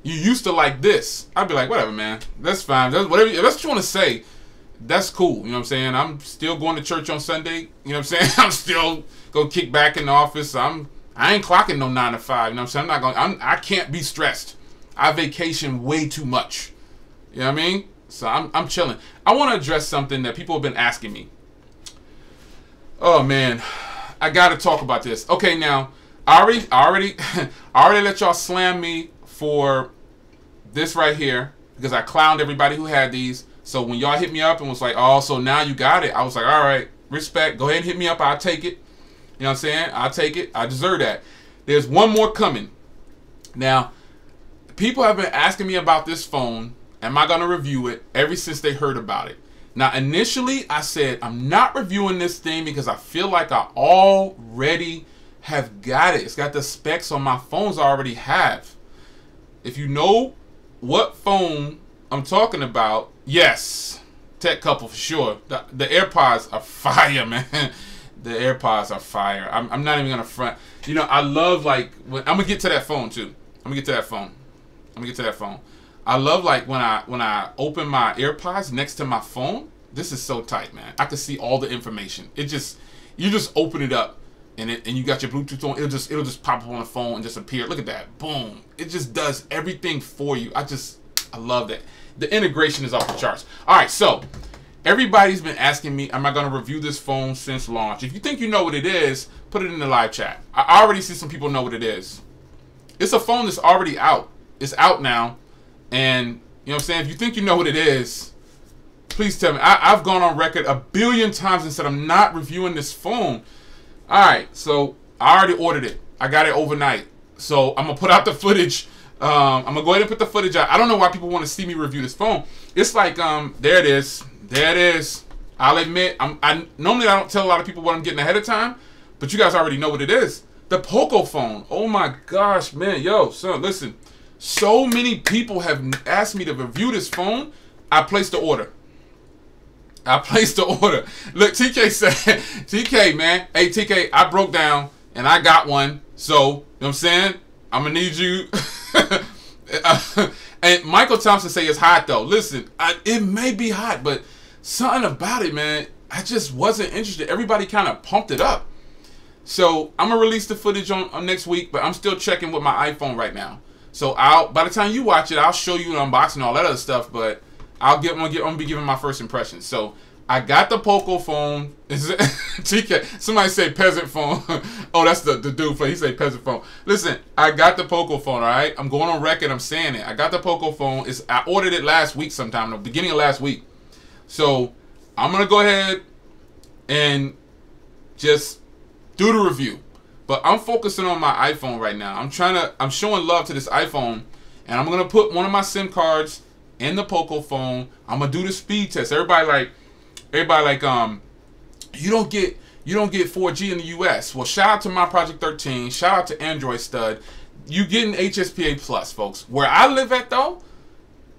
You used to like this. I'd be like, whatever, man. That's fine. That's whatever. If that's what you want to say, that's cool. You know what I'm saying? I'm still going to church on Sunday. You know what I'm saying? I'm still going to kick back in the office. I ain't clocking no 9 to 5. You know what I'm saying? I can't be stressed. I vacation way too much. You know what I mean? So I'm chilling. I want to address something that people have been asking me. Oh man, I gotta talk about this. Okay, now I already let y'all slam me for this right here because I clowned everybody who had these. So when y'all hit me up and was like, oh, so now you got it, I was like, all right, respect. Go ahead and hit me up. I'll take it. You know what I'm saying? I'll take it. I deserve that. There's one more coming. Now, people have been asking me about this phone. Am I going to review it ever since they heard about it? Now, initially, I said, I'm not reviewing this thing because I feel like I already have got it. It's got the specs on my phones I already have. If you know what phone I'm talking about, yes, tech couple for sure. The AirPods are fire, man. The AirPods are fire. I'm not even going to front. You know, I love, like, I'm going to get to that phone, too. I'm going to get to that phone. I love, like, when I open my AirPods next to my phone. This is so tight, man. I can see all the information. You just open it up and you got your Bluetooth on. It'll just pop up on the phone and just appear. Look at that. Boom. It just does everything for you. I love that. The integration is off the charts. All right, so everybody's been asking me, am I going to review this phone since launch? If you think you know what it is, put it in the live chat. I already see some people know what it is. It's a phone that's already out. It's out now. And, you know what I'm saying? If you think you know what it is, please tell me. I've gone on record 1 billion times and said I'm not reviewing this phone. All right, so I already ordered it. I got it overnight. So I'm going to put out the footage. I'm going to go ahead and put the footage out. I don't know why people want to see me review this phone. It's like, there it is. There it is. I'll admit, normally I don't tell a lot of people what I'm getting ahead of time, but you guys already know what it is. The Poco phone. Oh my gosh, man. Yo, son, listen. So many people have asked me to review this phone. I placed the order. I placed the order. Look, TK said, TK, man. Hey, TK, I broke down and I got one. So, you know what I'm saying? I'm going to need you. And Michael Thompson say it's hot, though. Listen, it may be hot, but something about it, man, I just wasn't interested. Everybody kind of pumped it up. So, I'm going to release the footage on next week, but I'm still checking with my iPhone right now. So, by the time you watch it, I'll show you an unboxing and all that other stuff, but I'm gonna be giving my first impressions. So I got the Poco phone. TK, somebody say peasant phone. Oh, that's the dude for he say peasant phone. Listen, I got the Poco phone. All right, I'm going on record. I'm saying it. I got the Poco phone. I ordered it last week sometime, the beginning of last week. So I'm gonna go ahead and just do the review. But I'm focusing on my iPhone right now. I'm showing love to this iPhone, and I'm gonna put one of my SIM cards in the Poco phone. I'm gonna do the speed test. Everybody like you don't get 4G in the US. Well, shout out to my Project 13. Shout out to Android Stud. You getting HSPA plus, folks. Where I live at though,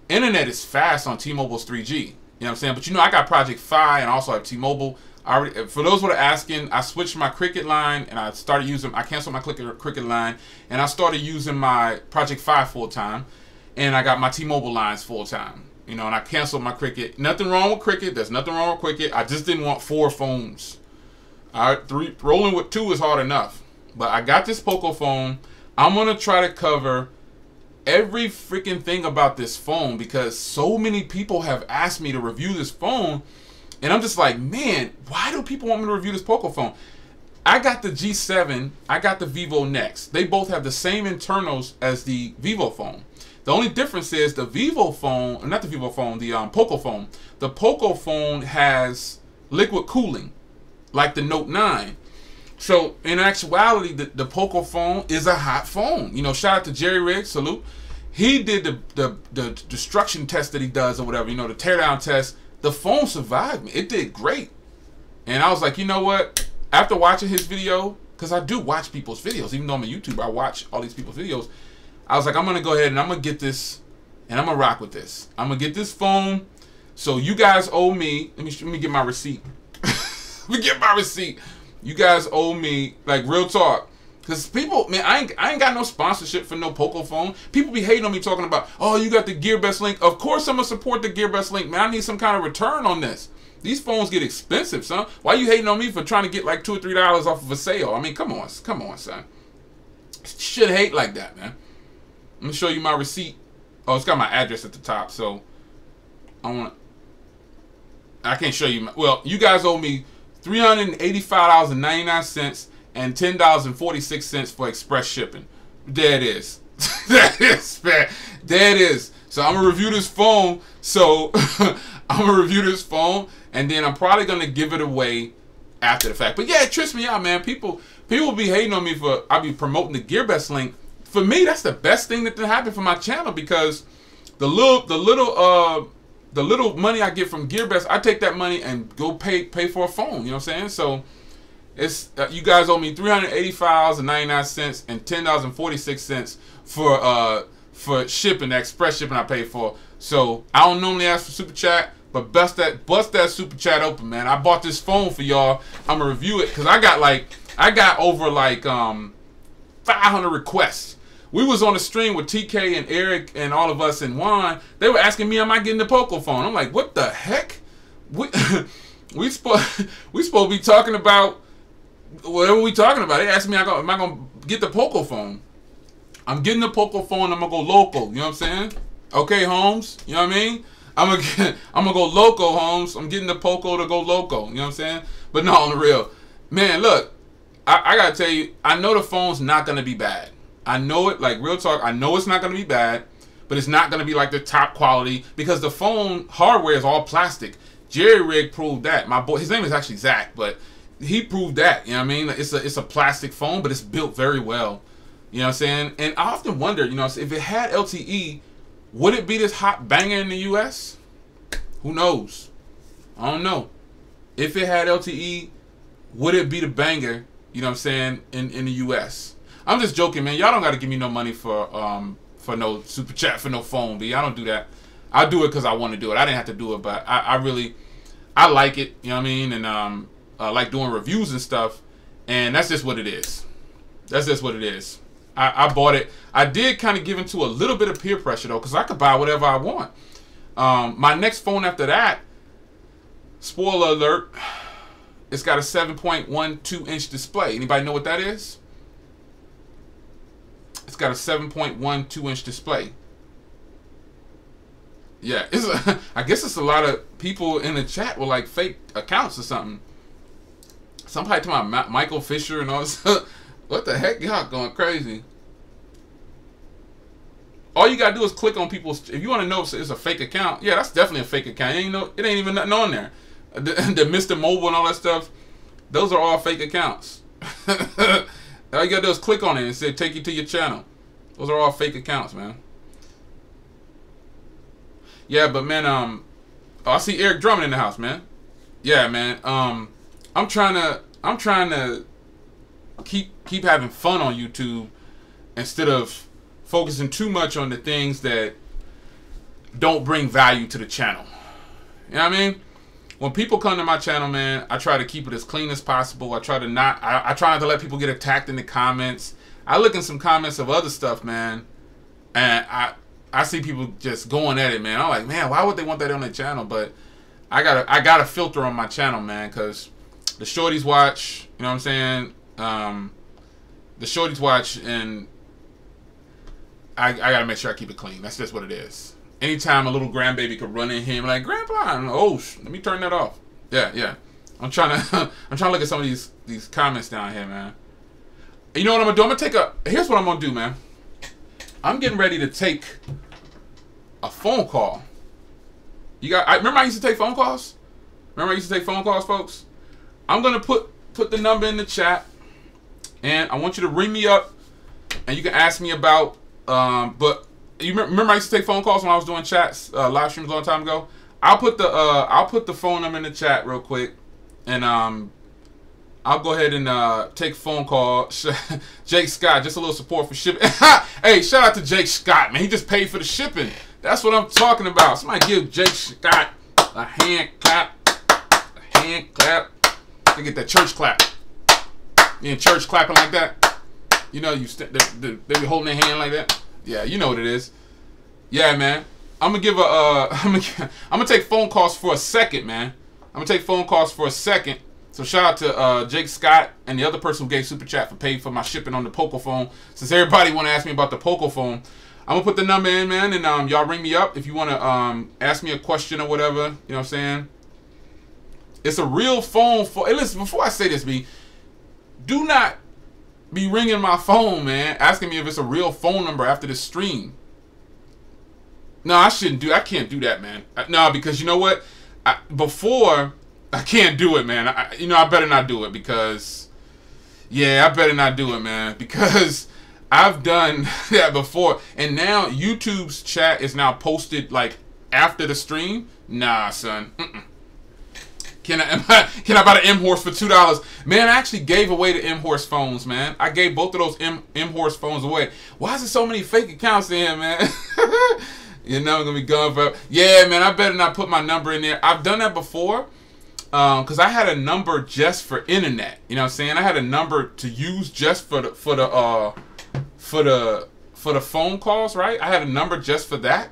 internet is fast on T-Mobile's 3G. You know what I'm saying? But you know I got Project Fi and also have T-Mobile. For those who are asking, I switched my Cricket line and I canceled my Cricket line and I started using my Project Fi full time. And I got my T-Mobile lines full time, you know, and I canceled my Cricket. Nothing wrong with Cricket. There's nothing wrong with Cricket. I just didn't want 4 phones. All right, rolling with 2 is hard enough. But I got this Poco phone. I'm gonna try to cover every freaking thing about this phone because so many people have asked me to review this phone, and I'm just like, man, why do people want me to review this Poco phone? I got the G7. I got the Vivo Next. They both have the same internals as the Vivo phone. The only difference is the Vivo phone, not the Vivo phone, the Poco phone. The Poco phone has liquid cooling, like the Note 9. So in actuality, the Poco phone is a hot phone. You know, shout out to Jerry Riggs, salute. He did the destruction test that he does or whatever, you know, the teardown test. The phone survived me. It did great. And I was like, you know what? After watching his video, because I do watch people's videos, even though I'm a YouTuber, I watch all these people's videos. I was like, I'm going to go ahead and I'm going to get this and I'm going to rock with this. I'm going to get this phone. So you guys owe me. Let me get my receipt. Let me get my receipt. You guys owe me, like, real talk. Because people, man, I ain't got no sponsorship for no Poco phone. People be hating on me talking about, oh, you got the GearBest link. Of course I'm going to support the GearBest link, man. I need some kind of return on this. These phones get expensive, son. Why you hating on me for trying to get like $2 or $3 off of a sale? I mean, come on, son. You should hate like that, man. I'm gonna show you my receipt. Oh, it's got my address at the top, so I can't show you. Well, you guys owe me $385.99 and $10.46 for express shipping. There it is. That is, man. There it is. So I'm gonna review this phone. And then I'm probably gonna give it away after the fact. But yeah, it trips me out, man. People be hating on me for I be promoting the GearBest link. For me, that's the best thing that happened for my channel because the little money I get from GearBest, I take that money and go pay for a phone. You know what I'm saying? So it's you guys owe me $385.99 and $10.46 for shipping, the express shipping I paid for. So I don't normally ask for super chat, but bust that super chat open, man. I bought this phone for y'all. I'm gonna review it because I got over 500 requests. We was on the stream with TK and Eric and all of us and Juan. They were asking me, am I getting the Poco phone? I'm like, what the heck? We supposed to be talking about whatever we talking about. They asked me, am I going to get the Poco phone? I'm getting the Poco phone. I'm going to go local. You know what I'm saying? Okay, Holmes. You know what I mean? I'm gonna go loco, Holmes. I'm getting the Poco to go loco. You know what I'm saying? But no, on the real. Man, look. I got to tell you, I know the phone's not going to be bad. I know it, like real talk, I know it's not going to be bad, but it's not going to be like the top quality because the phone hardware is all plastic. Jerry Rig proved that. My boy, his name is actually Zach, but he proved that. You know what I mean? It's a plastic phone, but it's built very well. You know what I'm saying? And I often wonder, you know, if it had LTE, would it be this hot banger in the US? Who knows? I don't know. If it had LTE, would it be the banger, you know what I'm saying, in the US? I'm just joking, man. Y'all don't got to give me no money for no super chat, for no phone, B. I don't do that. I do it because I want to do it. I didn't have to do it, but I I like it, you know what I mean, and I like doing reviews and stuff, and that's just what it is. That's just what it is. I bought it. I did kind of give into a little bit of peer pressure though, because I could buy whatever I want. My next phone after that, spoiler alert, it's got a 7.12 inch display. Anybody know what that is? It's got a 7.12 inch display. Yeah, I guess it's a lot of people in the chat with like fake accounts or something. Somebody talking about Michael Fisher and all this. What the heck? Y'all going crazy. All you gotta do is click on people's. If you want to know if it's a fake account, yeah, that's definitely a fake account. It ain't even nothing on there. The Mr. Mobile and all that stuff, those are all fake accounts. All you gotta do is click on it and say take you to your channel. Those are all fake accounts, man. Yeah, but man, oh, I see Eric Drummond in the house, man. Yeah, man. I'm trying to keep having fun on YouTube instead of focusing too much on the things that don't bring value to the channel. You know what I mean? When people come to my channel, man, I try to keep it as clean as possible. I try not to let people get attacked in the comments. I look in some comments of other stuff, man, and I see people just going at it, man. I'm like, man, why would they want that on their channel? But I got a filter on my channel, man, because the shorties watch, you know what I'm saying? The shorties watch, and I gotta make sure I keep it clean. That's just what it is. Anytime a little grandbaby could run in here and be like, Grandpa, oh, let me turn that off. Yeah. I'm trying to look at some of these comments down here, man. You know what I'm gonna do? I'm gonna take here's what I'm gonna do, man. I'm getting ready to take a phone call. Remember I used to take phone calls? Folks? I'm gonna put the number in the chat, and I want you to ring me up, and you can ask me about but you remember I used to take phone calls when I was doing chats, live streams a long time ago. I'll put the phone number in the chat real quick, and I'll go ahead and take phone call. Jake Scott, just a little support for shipping. Hey, shout out to Jake Scott, man. He just paid for the shipping. That's what I'm talking about. Somebody give Jake Scott a hand clap. A hand clap. They get that church clap. You in church clapping like that? You know, they be holding their hand like that. Yeah, you know what it is. Yeah, man. I'm gonna give I'm gonna take phone calls for a second, man. I'm gonna take phone calls for a second. So shout out to Jake Scott and the other person who gave super chat for paying for my shipping on the Poco phone. Since everybody want to ask me about the Poco phone, I'm gonna put the number in, man, and y'all ring me up if you want to ask me a question or whatever. You know what I'm saying? It's a real phone. Hey, listen, before I say this, do not be ringing my phone, man, asking me if it's a real phone number after the stream. No, I can't do that, man. No, because you know what? Before, I can't do it, man. I better not do it because, yeah, I better not do it, man, because I've done that before, and now YouTube's chat is now posted like after the stream. Nah, son. Can I buy the M-Horse for $2? Man, I actually gave away the M-Horse phones, man. I gave both of those M-Horse phones away. Why is there so many fake accounts in here, man? You know I'm gonna be gone forever. Yeah, man, I better not put my number in there. I've done that before. Because I had a number just for internet. You know what I'm saying? I had a number to use just for the phone calls, right? I had a number just for that.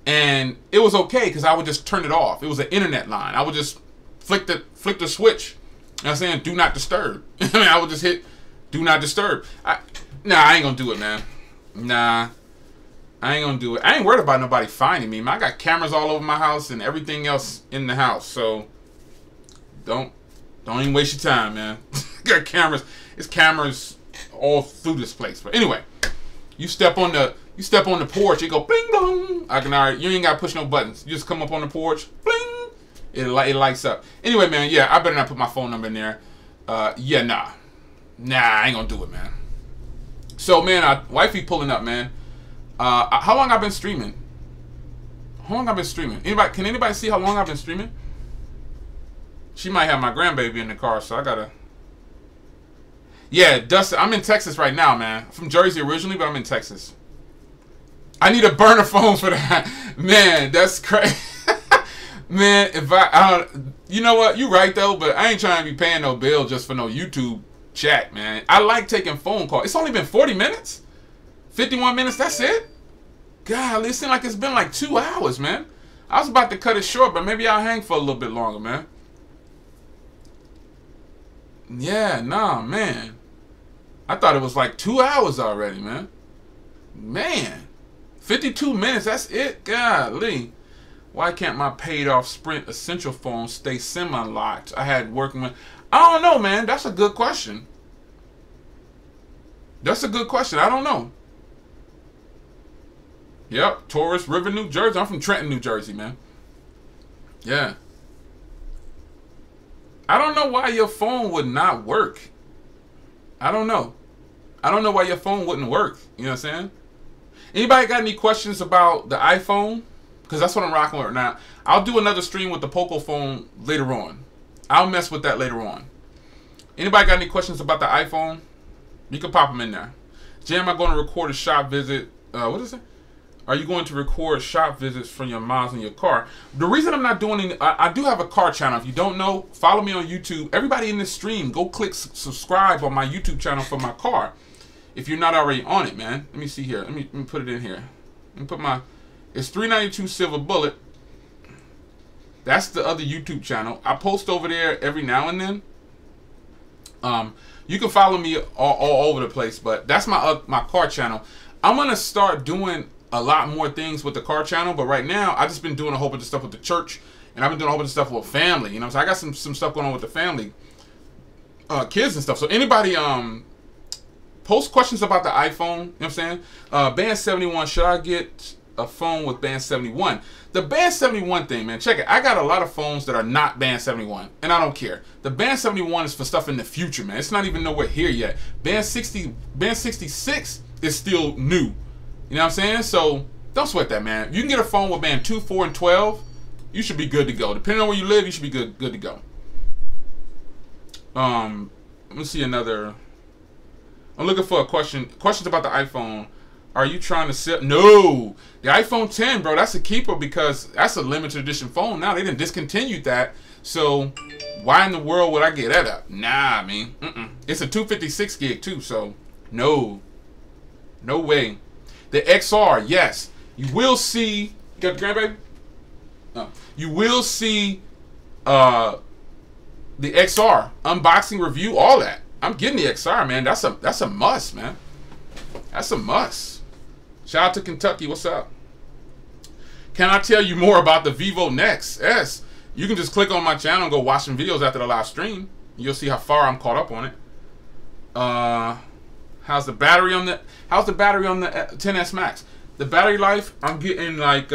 And it was okay because I would just turn it off. It was an internet line. I would just flick the switch. You know what I'm saying? Do not disturb. I mean, I would just hit do not disturb. Nah, I ain't gonna do it, man. Nah. I ain't gonna do it. I ain't worried about nobody finding me, man. I got cameras all over my house and everything else in the house, so don't even waste your time, man. Got cameras. It's cameras all through this place. But anyway, you step on the porch, it go bling dong. You ain't gotta push no buttons. You just come up on the porch, bling. It lights up. Anyway, man, yeah, I better not put my phone number in there. Yeah, nah, I ain't gonna do it, man. So, man, wifey pulling up, man. How long I've been streaming? Can anybody see how long I've been streaming? She might have my grandbaby in the car, so I gotta. Yeah, Dustin, I'm in Texas right now, man. I'm from Jersey originally, but I'm in Texas. I need a burner phone for that. Man, that's crazy. Man, if I don't, you know what? You right though, but I ain't trying to be paying no bill just for no YouTube chat, man. I like taking phone calls. It's only been 40 minutes, 51 minutes. That's it. God, it seems like it's been like 2 hours, man. I was about to cut it short, but maybe I'll hang for a little bit longer, man. Yeah, nah, man. I thought it was like 2 hours already, man. Man, 52 minutes. That's it. Golly. Why can't my paid-off Sprint Essential phone stay semi-locked? I had working with... I don't know, man. That's a good question. That's a good question. I don't know. Yep, Taurus River, New Jersey. I'm from Trenton, New Jersey, man. Yeah. I don't know why your phone would not work. I don't know. I don't know why your phone wouldn't work. You know what I'm saying? Anybody got any questions about the iPhone? Because that's what I'm rocking with right now. I'll do another stream with the Poco phone later on. I'll mess with that later on. Anybody got any questions about the iPhone? You can pop them in there. Jay, am I going to record a shop visit? What is it? Are you going to record shop visits from your miles in your car? The reason I'm not doing any... I do have a car channel. If you don't know, follow me on YouTube. Everybody in this stream, go click subscribe on my YouTube channel for my car. If you're not already on it, man. Let me see here. Let me put it in here. Let me put my... It's 392 Silver Bullet. That's the other YouTube channel. I post over there every now and then. You can follow me all over the place, but that's my car channel. I'm gonna start doing a lot more things with the car channel, but right now I've just been doing a whole bunch of stuff with the church, and I've been doing a whole bunch of stuff with family. You know, so I got some stuff going on with the family, kids and stuff. So anybody post questions about the iPhone. You know what I'm saying? Band 71. Should I get a phone with Band 71? The Band 71 thing, man, check it. I got a lot of phones that are not Band 71, and I don't care. The Band 71 is for stuff in the future, man. It's not even nowhere here yet. Band 66 is still new. You know what I'm saying? So don't sweat that, man. If you can get a phone with Band 2, 4, and 12, you should be good to go. Depending on where you live, you should be good to go. Let me see another. I'm looking for a question. Questions about the iPhone. Are you trying to sell? No, the iPhone 10, bro. That's a keeper because that's a limited edition phone. Now they didn't discontinue that. So why in the world would I get that up? Nah, I mean, it's a 256 gig too. So no way. The XR, yes, you will see. You got the grandbaby? No, you will see the XR unboxing review, all that. I'm getting the XR, man. That's a must, man. That's a must. Shout out to Kentucky. What's up? Can I tell you more about the Vivo Nex? Yes. You can just click on my channel and go watch some videos after the live stream. You'll see how far I'm caught up on it. How's the battery on the 10s Max? The battery life, I'm getting like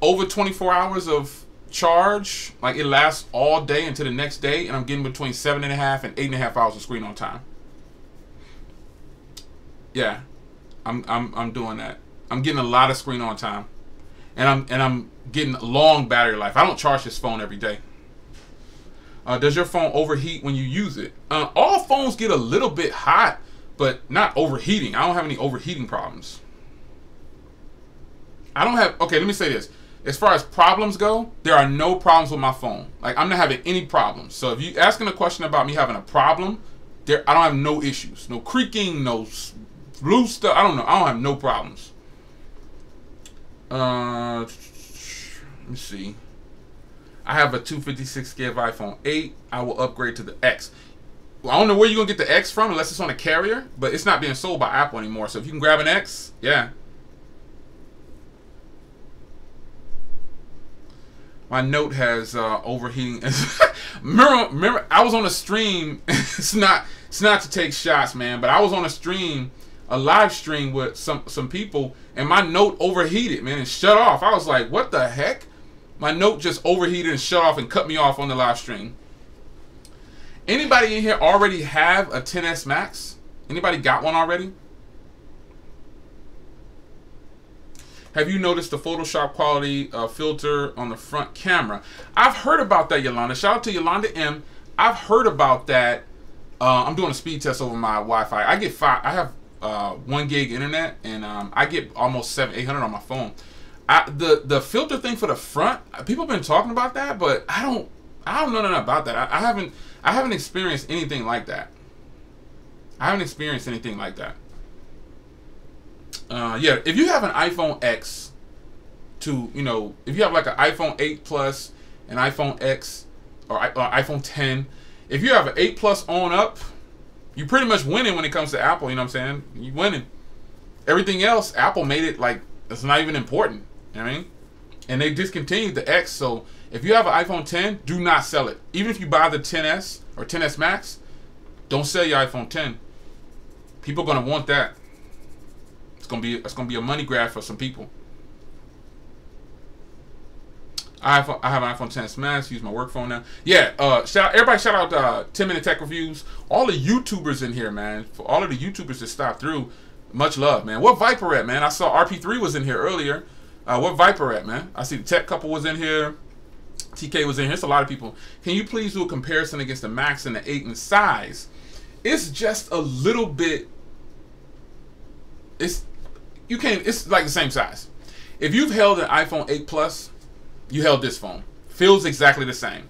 over 24 hours of charge. Like it lasts all day until the next day, and I'm getting between 7.5 and 8.5 hours of screen on time. Yeah. I'm doing that. I'm getting a lot of screen on time, and I'm getting long battery life. I don't charge this phone every day. Does your phone overheat when you use it? All phones get a little bit hot, but not overheating. I don't have any overheating problems. I don't have. Okay, let me say this. As far as problems go, there are no problems with my phone. Like I'm not having any problems. So if you're asking a question about me having a problem, I don't have no issues, no creaking, no blue stuff. I don't know. I don't have no problems. Let me see. I have a 256 gig iPhone 8. I will upgrade to the X. Well, I don't know where you're going to get the X from unless it's on a carrier, but it's not being sold by Apple anymore. So if you can grab an X, yeah. My Note has overheating. remember, I was on a stream. It's not to take shots, man, but I was on a stream, a live stream with some people, and my Note overheated, man, and shut off. I was like, what the heck? My Note just overheated and shut off and cut me off on the live stream. Anybody in here already have a 10s Max? Anybody got one already? Have you noticed the Photoshop quality filter on the front camera? I've heard about that, Yolanda. Shout out to Yolanda M. I've heard about that. I'm doing a speed test over my Wi-Fi. I have 1 gig internet, and I get almost 700-800 on my phone. The filter thing for the front, people have been talking about that, but I don't know nothing about that. I haven't experienced anything like that. Yeah, if you have an iPhone X to, you know, if you have like an iPhone 8 Plus, an iPhone X, or iPhone 10, if you have an 8 Plus on up, you pretty much winning when it comes to Apple, you know what I'm saying? You winning. Everything else, Apple made it like it's not even important, you know what I mean? And they discontinued the X, so if you have an iPhone 10, do not sell it. Even if you buy the 10s or 10s Max, don't sell your iPhone 10. People are gonna want that. It's gonna be a money grab for some people. I have an iPhone 10s Max. Use my work phone now. Yeah. Everybody shout out 10-minute tech reviews. All the YouTubers in here, man. For all of the YouTubers that stopped through, much love, man. What Viper at, man? I saw RP3 was in here earlier. What Viper at, man? I see the Tech Couple was in here. TK was in here. It's a lot of people. Can you please do a comparison against the Max and the 8 in size? It's just a little bit. It's like the same size. If you've held an iPhone 8 Plus, you held this phone. Feels exactly the same.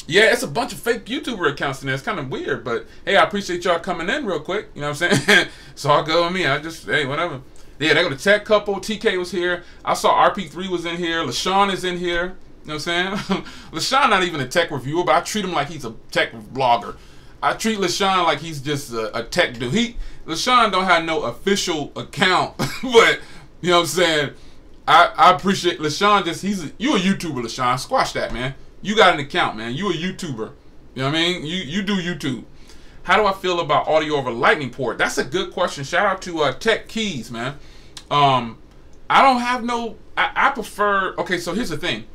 Yeah, it's a bunch of fake YouTuber accounts in there. It's kind of weird, but hey, I appreciate y'all coming in real quick. You know what I'm saying? It's all good with me. Hey, whatever. Yeah, they go to Tech Couple. TK was here. I saw RP3 was in here. LaShawn is in here. You know what I'm saying? LaShawn not even a tech reviewer, but I treat him like he's a tech blogger. I treat LaShawn like he's just a tech dude. LaShawn don't have no official account, but you know what I'm saying? I appreciate LaShawn. You a YouTuber, LaShawn. Squash that, man. You got an account, man. You a YouTuber. You know what I mean? You do YouTube. How do I feel about audio over Lightning port? That's a good question. Shout out to Tech Keys, man. I don't have no. I prefer. Okay, so here's the thing.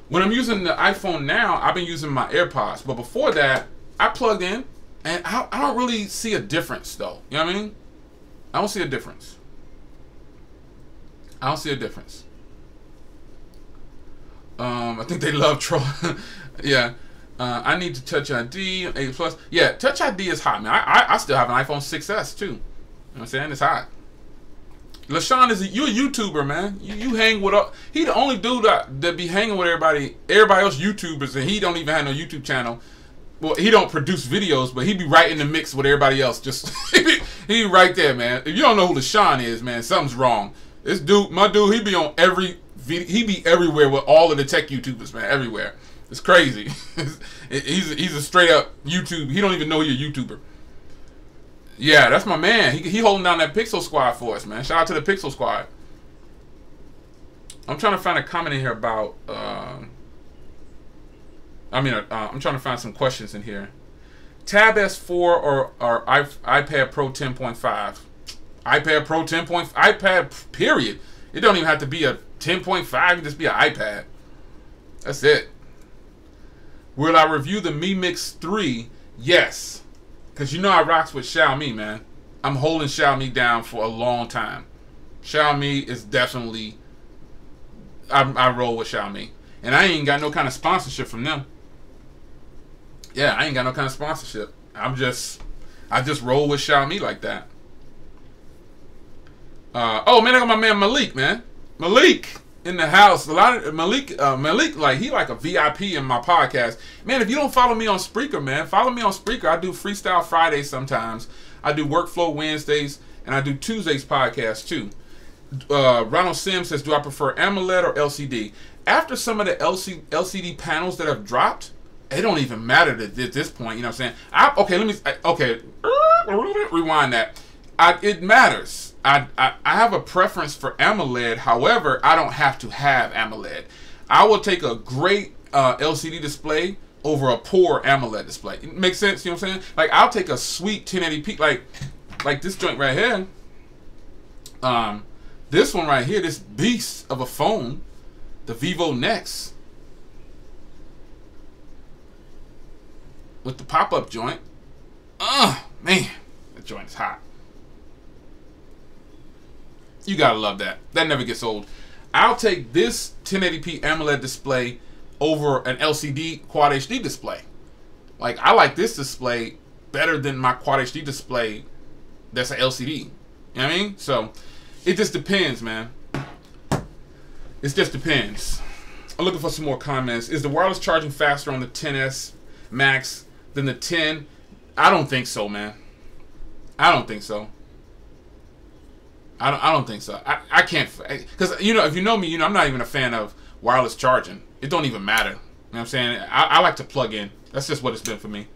When I'm using the iPhone now, I've been using my AirPods, but before that, I plugged in, and I don't really see a difference, though. You know what I mean? I don't see a difference. I think they love troll. Yeah. I need to Touch ID 8 Plus. Yeah, Touch ID is hot, man. I still have an iPhone 6S too. You know what I'm saying? It's hot. LaShawn you a YouTuber, man. You hang with he the only dude that be hanging with everybody else YouTubers, and he don't even have no YouTube channel. Well, he don't produce videos, but he be right in the mix with everybody else. Just he right there, man. If you don't know who LaShawn is, man, something's wrong. This dude, my dude, he be on every video. He be everywhere with all of the tech YouTubers, man. Everywhere. It's crazy. He's a straight up YouTube. He don't even know you're a YouTuber. Yeah, that's my man. He holding down that Pixel Squad for us, man. Shout out to the Pixel Squad. I'm trying to find a comment in here about. I'm trying to find some questions in here. Tab S4 or iPad Pro 10.5. iPad Pro 10.5. iPad period. It don't even have to be a 10.5. It can just be an iPad. That's it. Will I review the Mi Mix 3? Yes. Because you know I rocks with Xiaomi, man. I'm holding Xiaomi down for a long time. Xiaomi is definitely... I roll with Xiaomi. And I ain't got no kind of sponsorship from them. Yeah, I ain't got no kind of sponsorship. I just roll with Xiaomi like that. Oh, man, I got my man Malik, man. Malik in the house. A lot of Malik, like he like a VIP in my podcast. Man, if you don't follow me on Spreaker, man, follow me on Spreaker. I do Freestyle Fridays sometimes. I do Workflow Wednesdays, and I do Tuesdays podcast too. Ronald Sims says, do I prefer AMOLED or LCD? After some of the LCD panels that have dropped, it don't even matter at this point. You know what I'm saying? Rewind that. It matters. I have a preference for AMOLED. However, I don't have to have AMOLED. I will take a great LCD display over a poor AMOLED display. It makes sense, you know what I'm saying? Like, I'll take a sweet 1080p, like this joint right here. This one right here, this beast of a phone, the Vivo Nex, with the pop-up joint. Man, that joint is hot. You gotta love that. That never gets old. I'll take this 1080p AMOLED display over an LCD Quad HD display. Like, I like this display better than my Quad HD display that's an LCD. You know what I mean? So, it just depends, man. It just depends. I'm looking for some more comments. Is the wireless charging faster on the 10s Max than the 10? I don't think so, man. I don't think so. I don't think so. I can't, because you know, if you know me, you know I'm not even a fan of wireless charging. It don't even matter. You know what I'm saying? I like to plug in. That's just what it's been for me.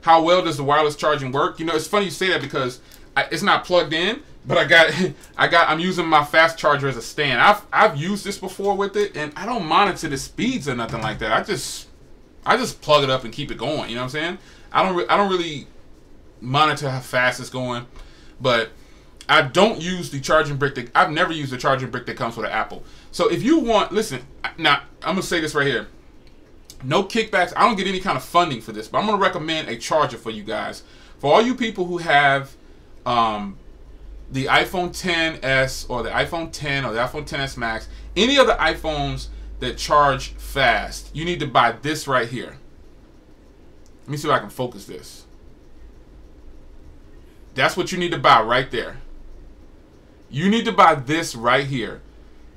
How well does the wireless charging work? You know, it's funny you say that because it's not plugged in, but I'm using my fast charger as a stand. I've used this before with it, and I don't monitor the speeds or nothing like that. I just plug it up and keep it going. You know what I'm saying? I don't really monitor how fast it's going, but I don't use the charging brick I've never used the charging brick that comes with an Apple. So if you want, listen, now I'm gonna say this right here. No kickbacks. I don't get any kind of funding for this, but I'm gonna recommend a charger for you guys. For all you people who have the iPhone XS or the iPhone 10 or the iPhone XS Max, any of the iPhones that charge fast, you need to buy this right here. Let me see if I can focus this. That's what you need to buy right there. You need to buy this right here.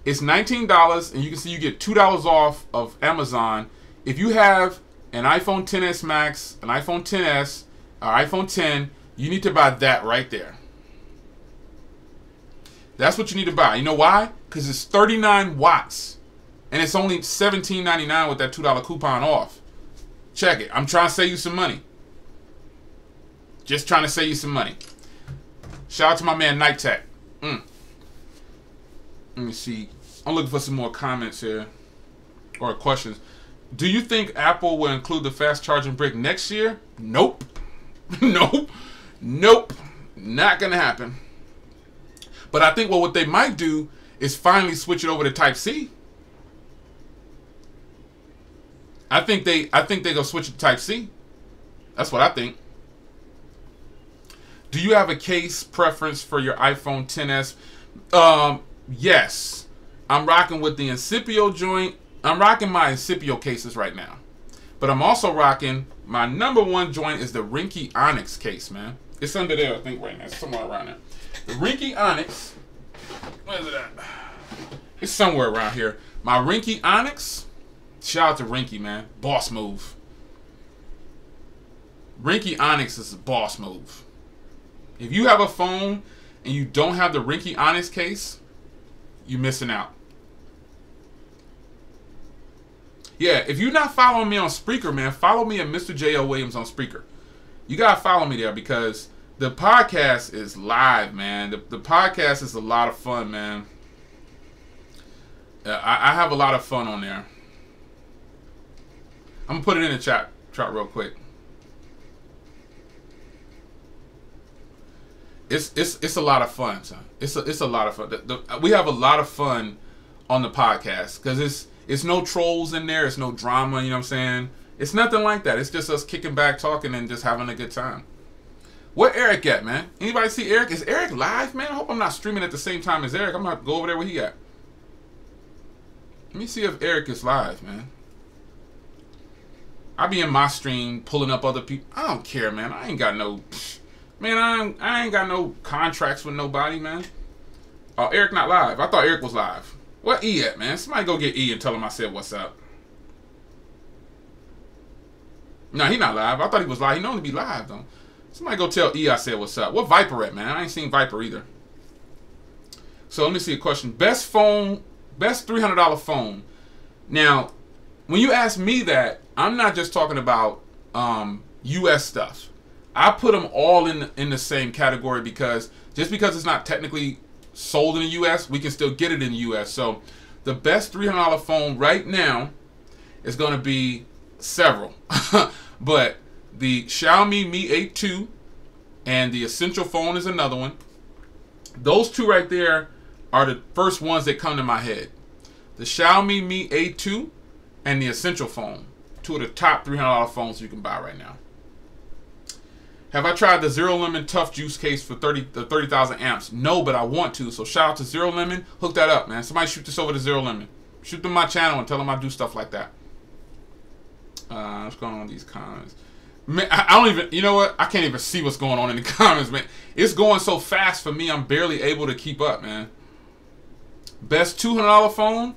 It's $19, and you can see you get $2 off of Amazon. If you have an iPhone XS Max, an iPhone XS, or iPhone 10, you need to buy that right there. That's what you need to buy. You know why? Because it's 39 watts, and it's only $17.99 with that $2 coupon off. Check it. I'm trying to save you some money. Just trying to save you some money. Shout out to my man Night Tech. Let me see. I'm looking for some more comments here or questions. Do you think Apple will include the fast charging brick next year? Nope. Nope. Nope. Not gonna happen. But I think what they might do is finally switch it over to Type-C. I think they're gonna switch it to Type-C. That's what I think. Do you have a case preference for your iPhone XS? Yes. I'm rocking with the Incipio joint. I'm rocking my Incipio cases right now. But I'm also rocking, my #1 joint is the Rinky Onyx case, man. It's under there, I think, right now. It's somewhere around there. The Rinky Onyx. Where's it at? It's somewhere around here. My Rinky Onyx. Shout out to Rinky, man. Boss move. Rinky Onyx is a boss move. If you have a phone and you don't have the Rinky Onyx case, you're missing out. Yeah, if you're not following me on Spreaker, man, follow me at Mr. J.O. Williams on Spreaker. You got to follow me there because the podcast is live, man. The podcast is a lot of fun, man. I have a lot of fun on there. I'm going to put it in the chat real quick. It's a lot of fun, son. It's a lot of fun. We have a lot of fun on the podcast because it's no trolls in there. It's no drama. You know what I'm saying? It's nothing like that. It's just us kicking back, talking, and just having a good time. Where Eric at, man? Anybody see Eric? Is Eric live, man? I hope I'm not streaming at the same time as Eric. I'm gonna have to go over there where he at. Let me see if Eric is live, man. I be in my stream pulling up other people. I don't care, man. I ain't got no. Man, I ain't got no contracts with nobody, man. Oh, Eric not live. I thought Eric was live. Where E at, man? Somebody go get E and tell him I said what's up. No, he not live. I thought he was live. He normally be live, though. Somebody go tell E I said what's up. What Viper at, man? I ain't seen Viper either. So let me see a question. Best phone, best $300 phone. Now, when you ask me that, I'm not just talking about U.S. stuff. I put them all in the same category because just because it's not technically sold in the U.S., we can still get it in the U.S. So the best $300 phone right now is going to be several. But the Xiaomi Mi 8 II and the Essential phone is another one. Those two right there are the first ones that come to my head. The Xiaomi Mi 8 II and the Essential phone. Two of the top $300 phones you can buy right now. Have I tried the Zero Lemon Tough Juice case for 30,000 amps? No, but I want to. So shout out to Zero Lemon. Hook that up, man. Somebody shoot this over to Zero Lemon. Shoot them my channel and tell them I do stuff like that. What's going on with these comments? Man, I don't even, you know what? I can't even see what's going on in the comments, man. It's going so fast for me, I'm barely able to keep up, man. Best $200 phone,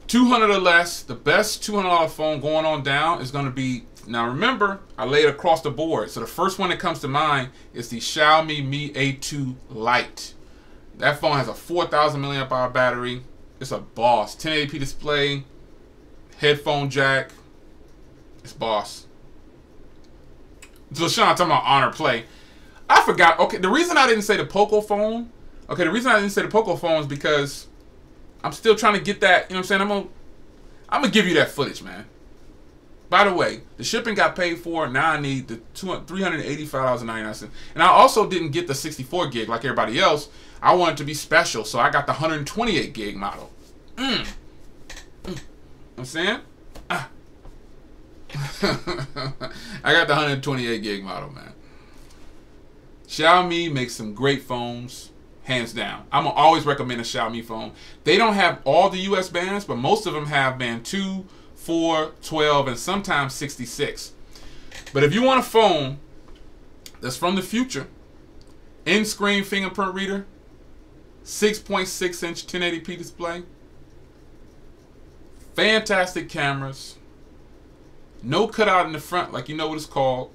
200 or less. The best $200 phone going on down is going to be, now remember, I laid it across the board. So the first one that comes to mind is the Xiaomi Mi A2 Lite. That phone has a 4,000 milliamp hour battery. It's a boss. 1080p display, headphone jack. It's boss. So Sean talking about Honor Play. I forgot. Okay, the reason I didn't say the Poco phone. Okay, the reason I didn't say the Poco phone is because I'm still trying to get that. You know what I'm saying? I'm gonna give you that footage, man. By the way, the shipping got paid for. Now I need the $385.99. And I also didn't get the 64 gig like everybody else. I wanted it to be special, so I got the 128 gig model. You know what I'm saying? I got the 128 gig model, man. Xiaomi makes some great phones, hands down. I'm gonna always recommend a Xiaomi phone. They don't have all the US bands, but most of them have band 2, 4, 12, and sometimes 66. But if you want a phone that's from the future, in-screen fingerprint reader, 6.6 inch 1080p display, fantastic cameras, no cutout in the front like you know what it's called.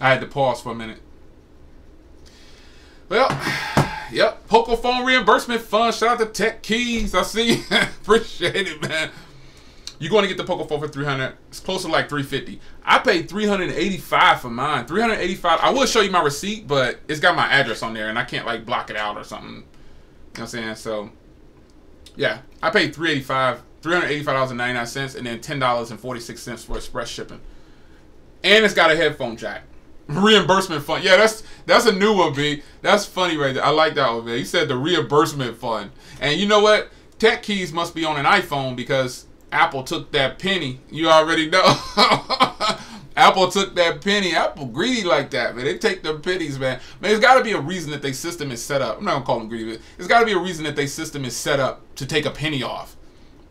I had to pause for a minute. Well, yep, Poco phone reimbursement fund. Shout out to Tech Keys. I see. Appreciate it, man. You're going to get the Poco phone for $300. It's close to like $350. I paid $385 for mine. $385. I will show you my receipt, but it's got my address on there, and I can't like block it out or something. You know what I'm saying? So, yeah, I paid $385.99, and then $10.46 for express shipping. And it's got a headphone jack. Reimbursement fund. Yeah, that's a new one, B. That's funny right there. I like that one, man. He said the reimbursement fund. And you know what? Tech Keys must be on an iPhone because Apple took that penny. You already know. Apple took that penny. Apple greedy like that, man. They take their pennies, man. Man, there's got to be a reason that their system is set up. I'm not going to call them greedy, but there's got to be a reason that their system is set up to take a penny off.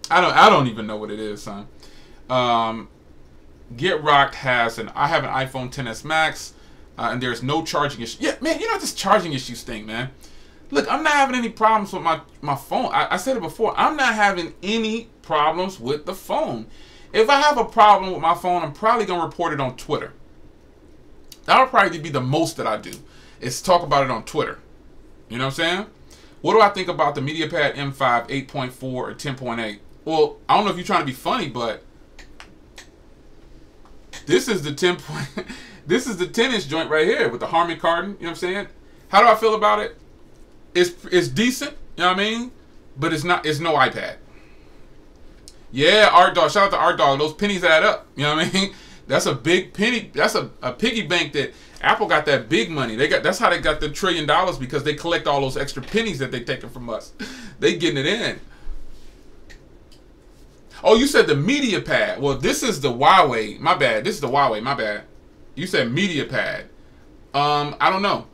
I don't even know what it is, son. Get Rocked has I have an iPhone XS Max, and there's no charging issue. Yeah, man, you know this charging issues thing, man. Look, I'm not having any problems with my phone. I said it before. I'm not having any problems with the phone. If I have a problem with my phone, I'm probably going to report it on Twitter. That'll probably be the most that I do, is talk about it on Twitter. You know what I'm saying? What do I think about the MediaPad M5 8.4 or 10.8? Well, I don't know if you're trying to be funny, but this is the 10-inch joint right here with the Harman Kardon. You know what I'm saying? How do I feel about it? It's decent. You know what I mean? But it's no iPad. Yeah, Art Dog. Shout out to Art Dog. Those pennies add up. You know what I mean? That's a big penny. That's a piggy bank that Apple got that big money. That's how they got the $1 trillion, because they collect all those extra pennies that they taking from us. They getting it in. Oh, you said the MediaPad. Well, this is the Huawei. My bad. This is the Huawei. My bad. You said MediaPad. I don't know.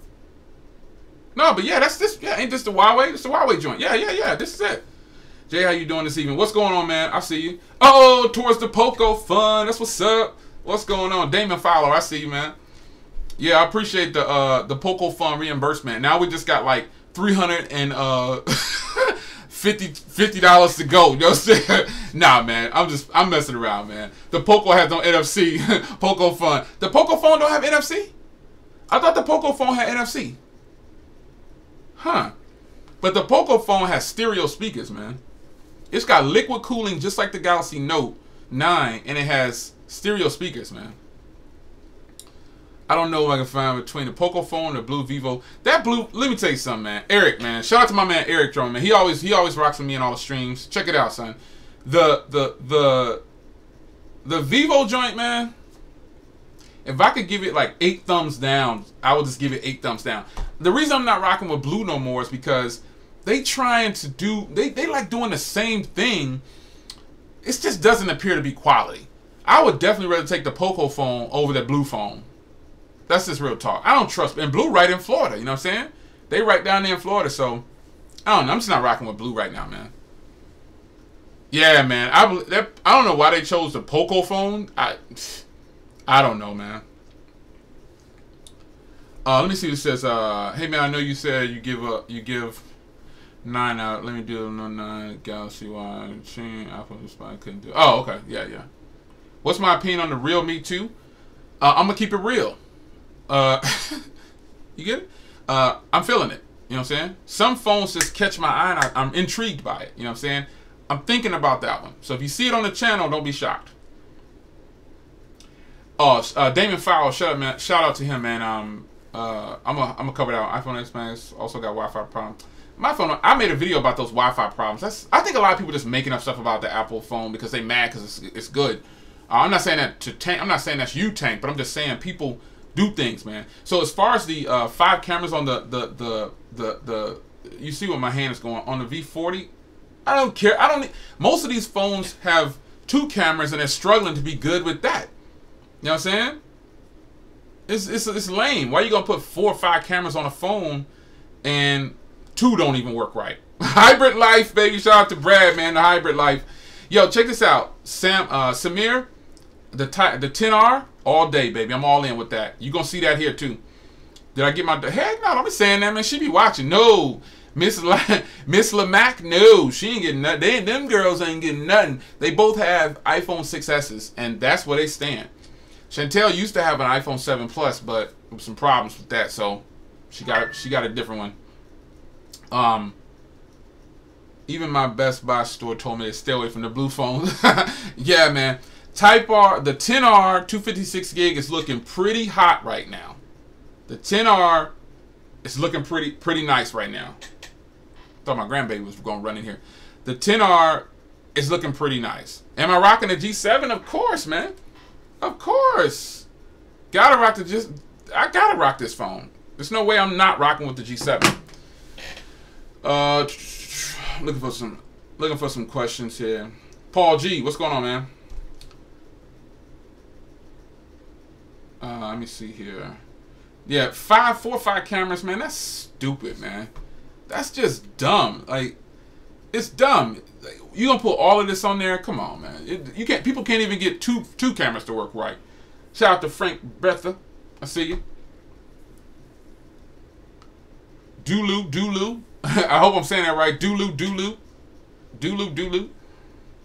No, but yeah, that's this. Yeah, ain't this the Huawei? It's the Huawei joint. Yeah. This is it. Jay, how you doing this evening? What's going on, man? I see you. Oh, towards the Poco fun. That's what's up. What's going on? Damon Fowler, I see you, man. Yeah, I appreciate the Poco fun reimbursement. Now we just got like $350 to go. You know what I'm saying? Nah, man. I'm messing around, man. The Poco has no NFC. Poco fun. The Poco phone don't have NFC? I thought the Poco phone had NFC. Huh. But the Poco phone has stereo speakers, man. It's got liquid cooling just like the Galaxy Note 9, and it has stereo speakers, man. I don't know what I can find between the Poco phone and the blue Vivo. That blue, let me tell you something, man. Eric, man. Shout out to my man Eric Drone, man. He always rocks with me in all the streams. Check it out, son. The Vivo joint, man. If I could give it like 8 thumbs down, I would just give it 8 thumbs down. The reason I'm not rocking with blue no more is because they trying to do, they like doing the same thing. It just doesn't appear to be quality. I would definitely rather take the Poco phone over the blue phone. That's just real talk. I don't trust, and blue right in Florida, you know what I'm saying? They right down there in Florida, so I don't know. I'm just not rocking with blue right now, man. Yeah, man. I don't know why they chose the Poco phone. I don't know, man. Let me see what it says. Hey man, I know you said you give 9 out. Let me do no 9 Galaxy Y chain iPhone spy couldn't do. Oh, okay, yeah. What's my opinion on the Real Me 2? I'm gonna keep it real. You get it? I'm feeling it. You know what I'm saying? Some phones just catch my eye and I'm intrigued by it. You know what I'm saying? I'm thinking about that one. So if you see it on the channel, don't be shocked. Oh, Damon Fowler, shout out to him, man. I'm gonna cover that on iPhone X Max. Also got Wi-Fi problem. My phone, I made a video about those Wi-Fi problems. I think a lot of people just making up stuff about the Apple phone because they mad because it's good. I'm not saying that to tank. I'm not saying that's you, Tank, but I'm just saying people do things, man. So as far as the 5 cameras on the you see what my hand is going on the V40. I don't care. Most of these phones have 2 cameras and they're struggling to be good with that. You know what I'm saying? It's lame. Why are you gonna put 4 or 5 cameras on a phone and 2 don't even work right? Hybrid life, baby. Shout out to Brad, man. The hybrid life. Yo, check this out. Samir, the 10R, all day, baby. I'm all in with that. You gonna see that here too. Did I get my heck? No, don't be saying that, man. She be watching. No, Miss Lamac. No, she ain't getting nothing. Them girls ain't getting nothing. They both have iPhone 6s, and that's where they stand. Chantel used to have an iPhone 7 Plus, but some problems with that, so she got a different one. Even my Best Buy store told me to stay away from the blue phones. Yeah, man. Type R, the 10R 256 gig is looking pretty hot right now. The 10R is looking pretty nice right now. Thought my grandbaby was going to run in here. The 10R is looking pretty nice. Am I rocking the G7? Of course, man. Of course. I gotta rock this phone. There's no way I'm not rocking with the G7. Looking for some questions here. Paul G, what's going on, man? Let me see here. Yeah, 4 or 5 cameras, man. That's stupid, man. That's just dumb. Like, it's dumb. Like, you gonna put all of this on there? Come on, man. You can't. People can't even get two cameras to work right. Shout out to Frank Betha. I see you. Dulu. I hope I'm saying that right. Dulu.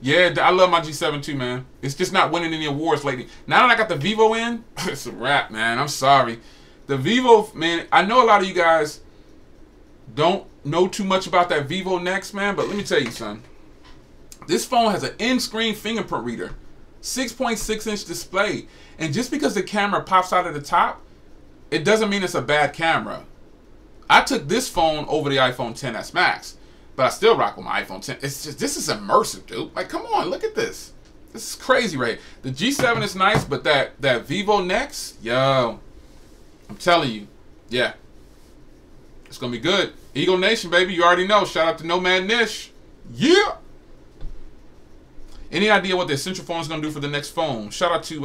Yeah, I love my G7 too, man. It's just not winning any awards lately. Now that I got the Vivo in, it's a wrap, man. I'm sorry. The Vivo, man, I know a lot of you guys don't know too much about that Vivo Next, man, but let me tell you, son. This phone has an in-screen fingerprint reader, 6.6-inch display, and just because the camera pops out of the top, it doesn't mean it's a bad camera. I took this phone over the iPhone XS Max, but I still rock with my iPhone 10. It's just, this is immersive, dude. Like, come on, look at this. This is crazy, right? The G7 is nice, but that Vivo Next, yo, I'm telling you, yeah, it's gonna be good. Eagle Nation, baby, you already know. Shout out to Nomad Nish, yeah. Any idea what the Essential phone is gonna do for the next phone? Shout out to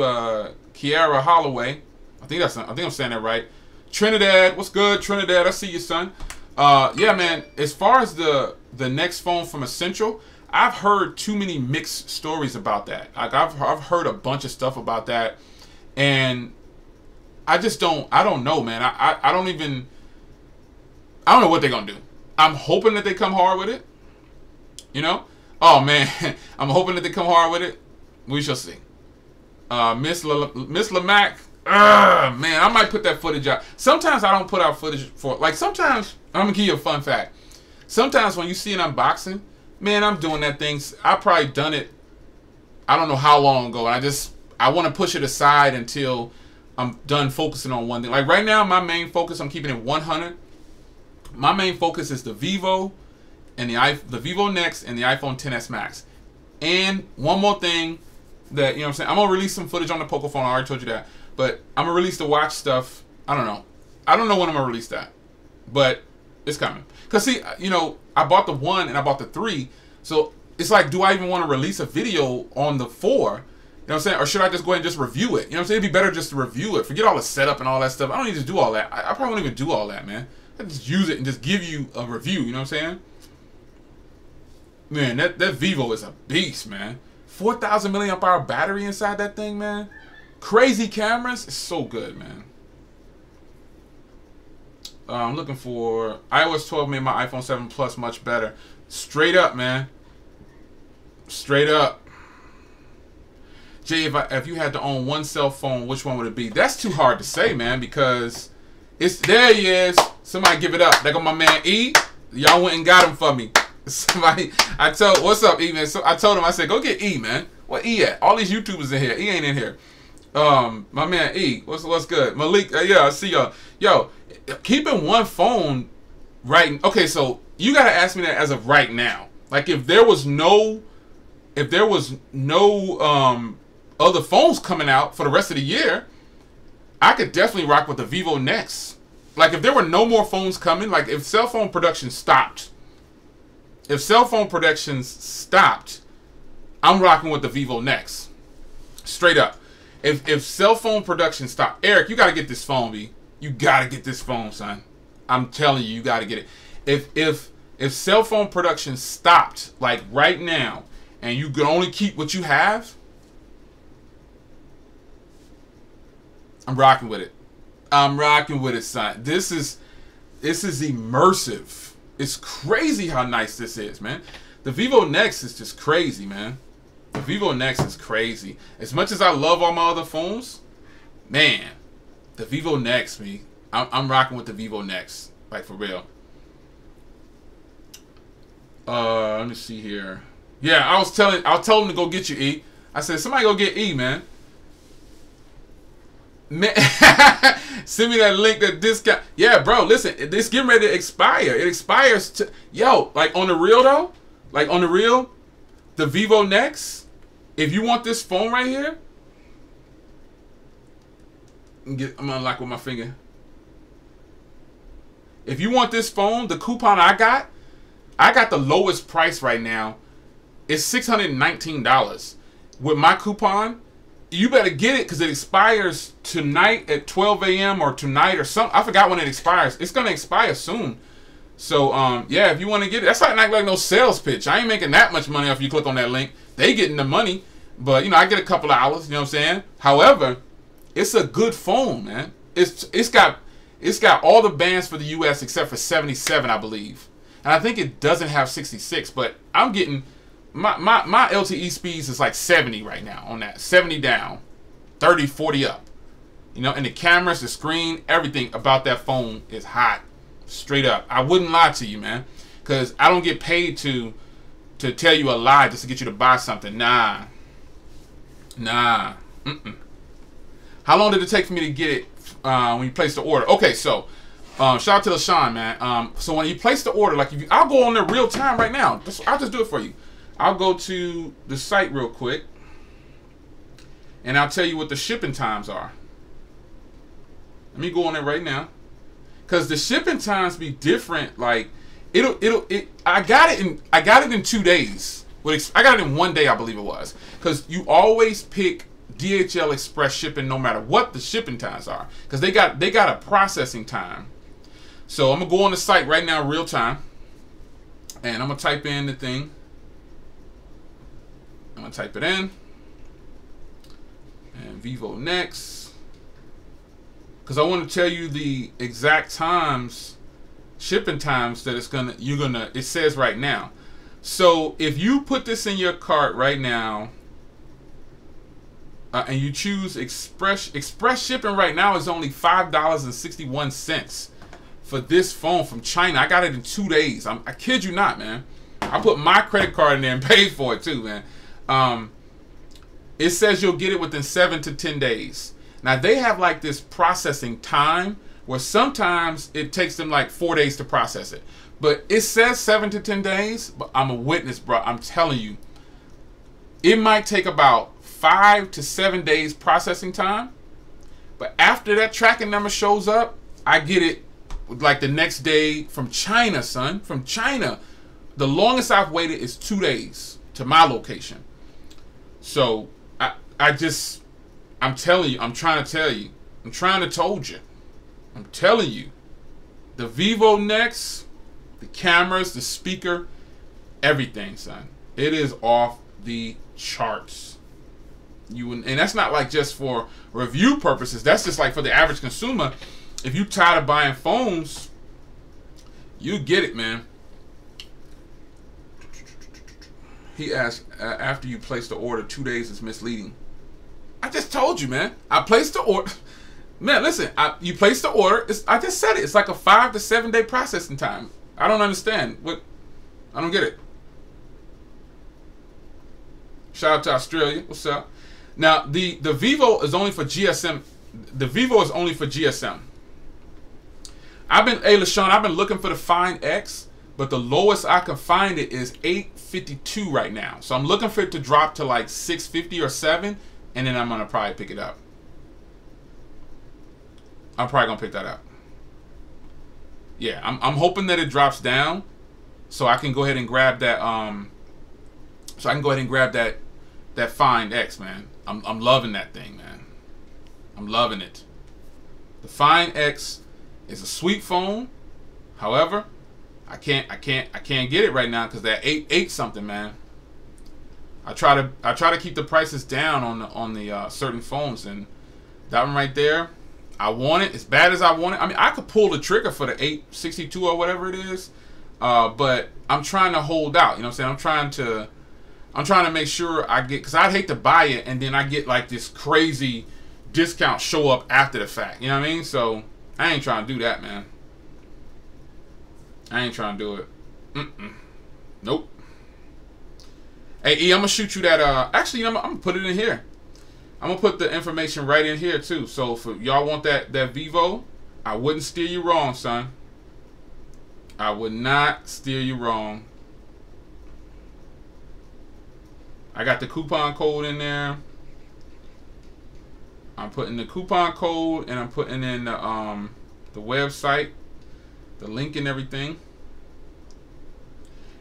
Kiara Holloway. I think I'm saying that right. Trinidad, what's good, Trinidad? I see you, son. Yeah, man. As far as the next phone from Essential, I've heard too many mixed stories about that. Like I've heard a bunch of stuff about that, and I don't know, man. I don't know what they're gonna do. I'm hoping that they come hard with it. You know? Oh man, I'm hoping that they come hard with it. We shall see. Miss Lamac. Man, I might put that footage out. Sometimes I don't put out footage for, like, sometimes, I'm gonna give you a fun fact. Sometimes when you see an unboxing, man, I'm doing that thing. I probably done it, I don't know how long ago, and I want to push it aside until I'm done focusing on one thing. Like right now, my main focus, I'm keeping it 100. My main focus is the Vivo and the Vivo Next and the iPhone XS Max. And one more thing that, you know what I'm saying, I'm gonna release some footage on the Poco phone. I already told you that. But I'm going to release the watch stuff. I don't know. I don't know when I'm going to release that. But it's coming. Because, see, you know, I bought the 1 and I bought the 3. So it's like, do I even want to release a video on the 4? You know what I'm saying? Or should I just go ahead and just review it? You know what I'm saying? It'd be better just to review it. Forget all the setup and all that stuff. I don't need to do all that. I probably won't even do all that, man. I just use it and just give you a review. You know what I'm saying? Man, that Vivo is a beast, man. 4,000 milliamp hour battery inside that thing, man. crazy cameras. It's so good, man. I'm looking for iOS 12 made my iPhone 7 Plus much better. Straight up, man. Straight up. Jay, if you had to own one cell phone, which one would it be? That's too hard to say, man, because there he is. Somebody give it up. There go my man E. Y'all went and got him for me. Somebody, what's up, E, man? So I told him, I said, go get E, man. Where E at? All these YouTubers in here. E ain't in here. My man E, what's good? Malik, yeah, I see y'all. Yo, keeping one phone right. Okay, so you gotta ask me that as of right now. Like if there was no other phones coming out for the rest of the year, I could definitely rock with the Vivo Nex. Like if there were no more phones coming, like if cell phone production stopped, I'm rocking with the Vivo Nex. Straight up. If cell phone production stopped, Eric, you gotta get this phone, B. You gotta get this phone, son. I'm telling you, you gotta get it. If cell phone production stopped, like right now, and you could only keep what you have, I'm rocking with it. I'm rocking with it, son. This is immersive. It's crazy how nice this is, man. The Vivo Nex is just crazy, man. The Vivo Nex is crazy. As much as I love all my other phones, man, the Vivo Nex, me, I'm rocking with the Vivo Nex, like for real. Let me see here. Yeah, I told him to go get you, E. I said, somebody go get E, man. Send me that link, that discount. Yeah, bro, listen, it's getting ready to expire. It expires like on the real though, the Vivo Nex, if you want this phone right here, I'm gonna unlock with my finger. If you want this phone, the coupon I got the lowest price right now. It's $619. With my coupon, you better get it because it expires tonight at 12 a.m. or tonight or something. I forgot when it expires. It's going to expire soon. So, yeah, if you want to get it, that's not like no sales pitch. I ain't making that much money if you click on that link. They getting the money. But, you know, I get a couple of hours, you know what I'm saying? However, it's a good phone, man. It's got all the bands for the US except for 77, I believe. And I think it doesn't have 66, but I'm getting my LTE speeds is like 70 right now on that. 70 down, 30, 40 up. You know, and the cameras, the screen, everything about that phone is hot. Straight up. I wouldn't lie to you, man. Because I don't get paid to tell you a lie just to get you to buy something. Nah. How long did it take for me to get it when you placed the order? Okay, so shout out to LaShawn, man. So when you place the order, like I'll go on there real time right now. I'll just do it for you. I'll go to the site real quick, and I'll tell you what the shipping times are. Let me go on there right now, cause the shipping times be different. Like I got it in 2 days. I got it in 1 day, I believe it was, cause you always pick DHL Express shipping no matter what the shipping times are, cause they got a processing time. So I'm gonna go on the site right now, real time, and I'm gonna type in the thing. I'm gonna type it in, and Vivo Nex, because I want to tell you the exact times, shipping times that it says right now. So if you put this in your cart right now, and you choose express shipping right now is only $5.61 for this phone from China. I got it in 2 days. I kid you not, man. I put my credit card in there and paid for it too, man. It says you'll get it within 7 to 10 days. Now they have like this processing time where sometimes it takes them like 4 days to process it, but it says 7 to 10 days. But I'm a witness, bro. I'm telling you, it might take about 5 to 7 days processing time, but after that tracking number shows up, I get it like the next day from China, son. From China. The longest I've waited is 2 days to my location. So I'm telling you, I'm trying to tell you, I'm trying to told you, I'm telling you, the Vivo Nex, the cameras, the speaker, everything, son. It is off the charts. And that's not like just for review purposes. That's just like for the average consumer. If you tired of buying phones, you get it, man. He asked, after you place the order, 2 days is misleading. I just told you, man. I placed the order. Man, listen, you place the order. I just said it. It's like a 5 to 7 day processing time. I don't understand. I don't get it. Shout out to Australia. What's up? Now, the Vivo is only for GSM. The Vivo is only for GSM. Hey, LaShawn, I've been looking for the Find X, but the lowest I can find it is $852 right now. So I'm looking for it to drop to like $650 or $7, and then I'm gonna probably pick it up. I'm probably gonna pick that up. Yeah, I'm hoping that it drops down, so I can go ahead and grab that. So I can go ahead and grab that Find X, man. I'm loving that thing, man. I'm loving it. The Find X is a sweet phone. However, I can't get it right now because that eight something, man. I try to keep the prices down on the certain phones, and that one right there, I want it as bad as I want it. I mean, I could pull the trigger for the 862 or whatever it is, but I'm trying to hold out. You know what I'm saying? I'm trying to make sure I get, because I'd hate to buy it and then I get like this crazy discount show up after the fact. You know what I mean? So I ain't trying to do that, man. I ain't trying to do it. Nope. Hey, E, I'm going to shoot you that. Actually, I'm going to put it in here. I'm going to put the information right in here, too. So, for y'all want that Vivo, I wouldn't steer you wrong, son. I would not steer you wrong. I got the coupon code in there. I'm putting the coupon code, and I'm putting in the website, the link and everything.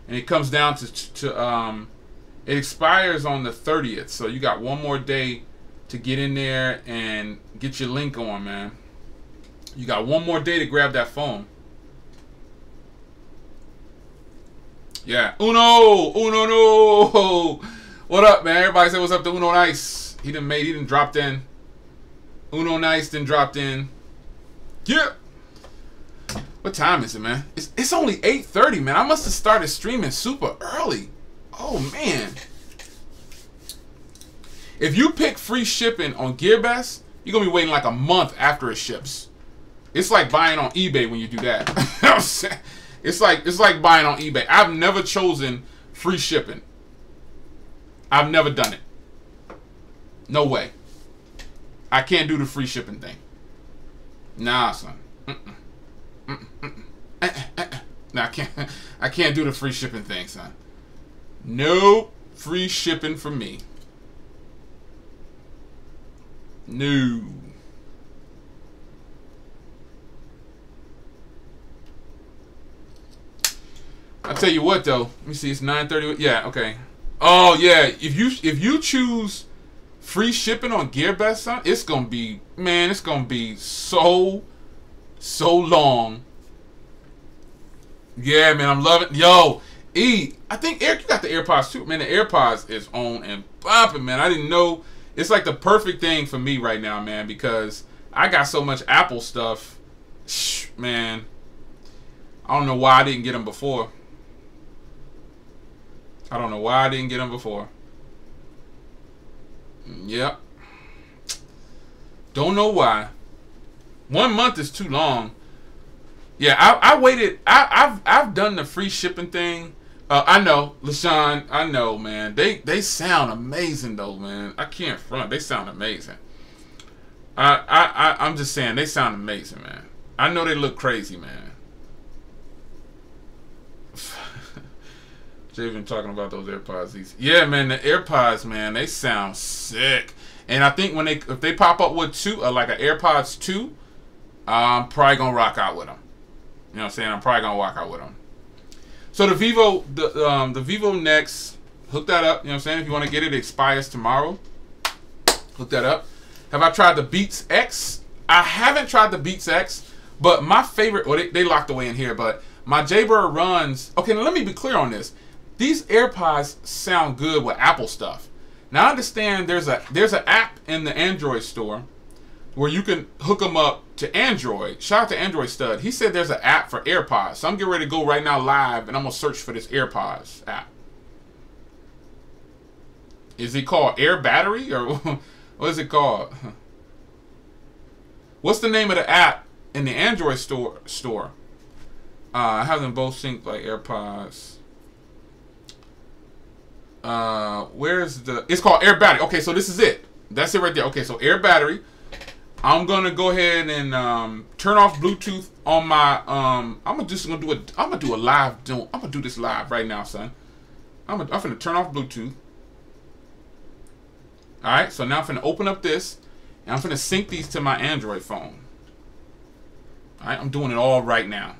And it comes down to it expires on the 30th, so you got one more day to get in there and get your link on, man. You got one more day to grab that phone. Yeah, Uno, no. What up, man? Everybody say what's up to Uno Nice. He done dropped in. Uno Nice then dropped in. Yeah. What time is it, man? It's only 8:30, man. I must have started streaming super early. Oh, man. If you pick free shipping on GearBest, you're going to be waiting like a month after it ships. It's like buying on eBay when you do that. You know what I'm saying? It's like buying on eBay. I've never chosen free shipping. I've never done it. No way. I can't do the free shipping thing. Nah, son. Nah, I can't do the free shipping thing, son. No free shipping for me. No. I'll tell you what though. Let me see. It's 9:30. Yeah. Okay. Oh yeah. If you choose free shipping on GearBest, son, it's gonna be, man. It's gonna be so long. Yeah, man. I'm loving. Yo, E. I think Eric, you got the AirPods too, man. The AirPods is on and popping, man. I didn't know. It's like the perfect thing for me right now, man, because I got so much Apple stuff. Man, I don't know why I didn't get them before. I don't know why I didn't get them before. Yep. Don't know why. 1 month is too long. Yeah, I waited. I've done the free shipping thing. I know, LaShawn. I know, man. They sound amazing though, man. I can't front. They sound amazing. I'm just saying they sound amazing, man. I know they look crazy, man. Jay been talking about those AirPods. Yeah, man. The AirPods, man. They sound sick. And I think if they pop up with like an AirPods 2, I'm probably gonna rock out with them. You know what I'm saying? I'm probably gonna rock out with them. So the Vivo Next, hook that up. You know what I'm saying? If you want to get it, it expires tomorrow. Hook that up. Have I tried the Beats X? I haven't tried the Beats X, but my favorite, well, they locked away in here, but my Jaybird runs. Okay, now let me be clear on this. These AirPods sound good with Apple stuff. Now I understand there's an app in the Android store where you can hook them up to Android. Shout out to Android Stud. He said there's an app for AirPods. So I'm getting ready to go right now live and I'm gonna search for this AirPods app. Is it called Air Battery or what is it called? What's the name of the app in the Android store? I have them both synced like AirPods. Where's the? It's called Air Battery. Okay, so this is it. That's it right there. Okay, so Air Battery. I'm gonna go ahead and turn off Bluetooth on my I'm gonna do a live. I'm gonna do this live right now, son. I'm gonna turn off Bluetooth. All right, so now I'm gonna open up this, and I'm gonna sync these to my Android phone. All right, I'm doing it all right now.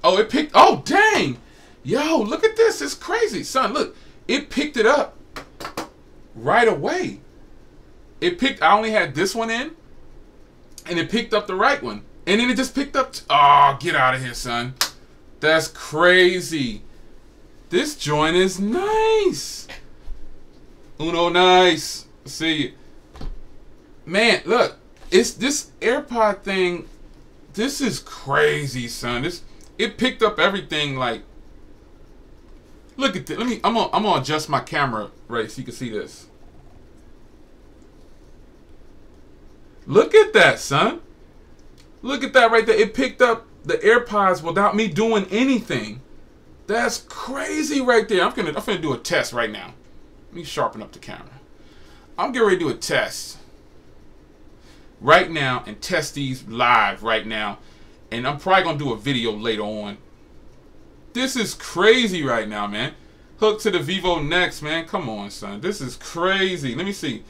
Oh, it picked. Oh, dang! Yo, look at this. It's crazy, son. Look, it picked it up right away. It picked. I only had this one in, and it picked up the right one, and then it just picked up. Oh, get out of here, son. That's crazy. This joint is nice. Uno nice. See, man, look, it's this AirPod thing. This is crazy, son. It picked up everything. Like, look at this. I'm gonna adjust my camera right so you can see this. Look at that, son. Look at that right there. It picked up the AirPods without me doing anything. That's crazy right there. I'm gonna do a test right now. Let me sharpen up the camera. I'm getting ready to do a test right now and test these live right now. And I'm probably going to do a video later on. This is crazy right now, man. Hook to the Vivo Next, man. Come on, son. This is crazy. Let me see.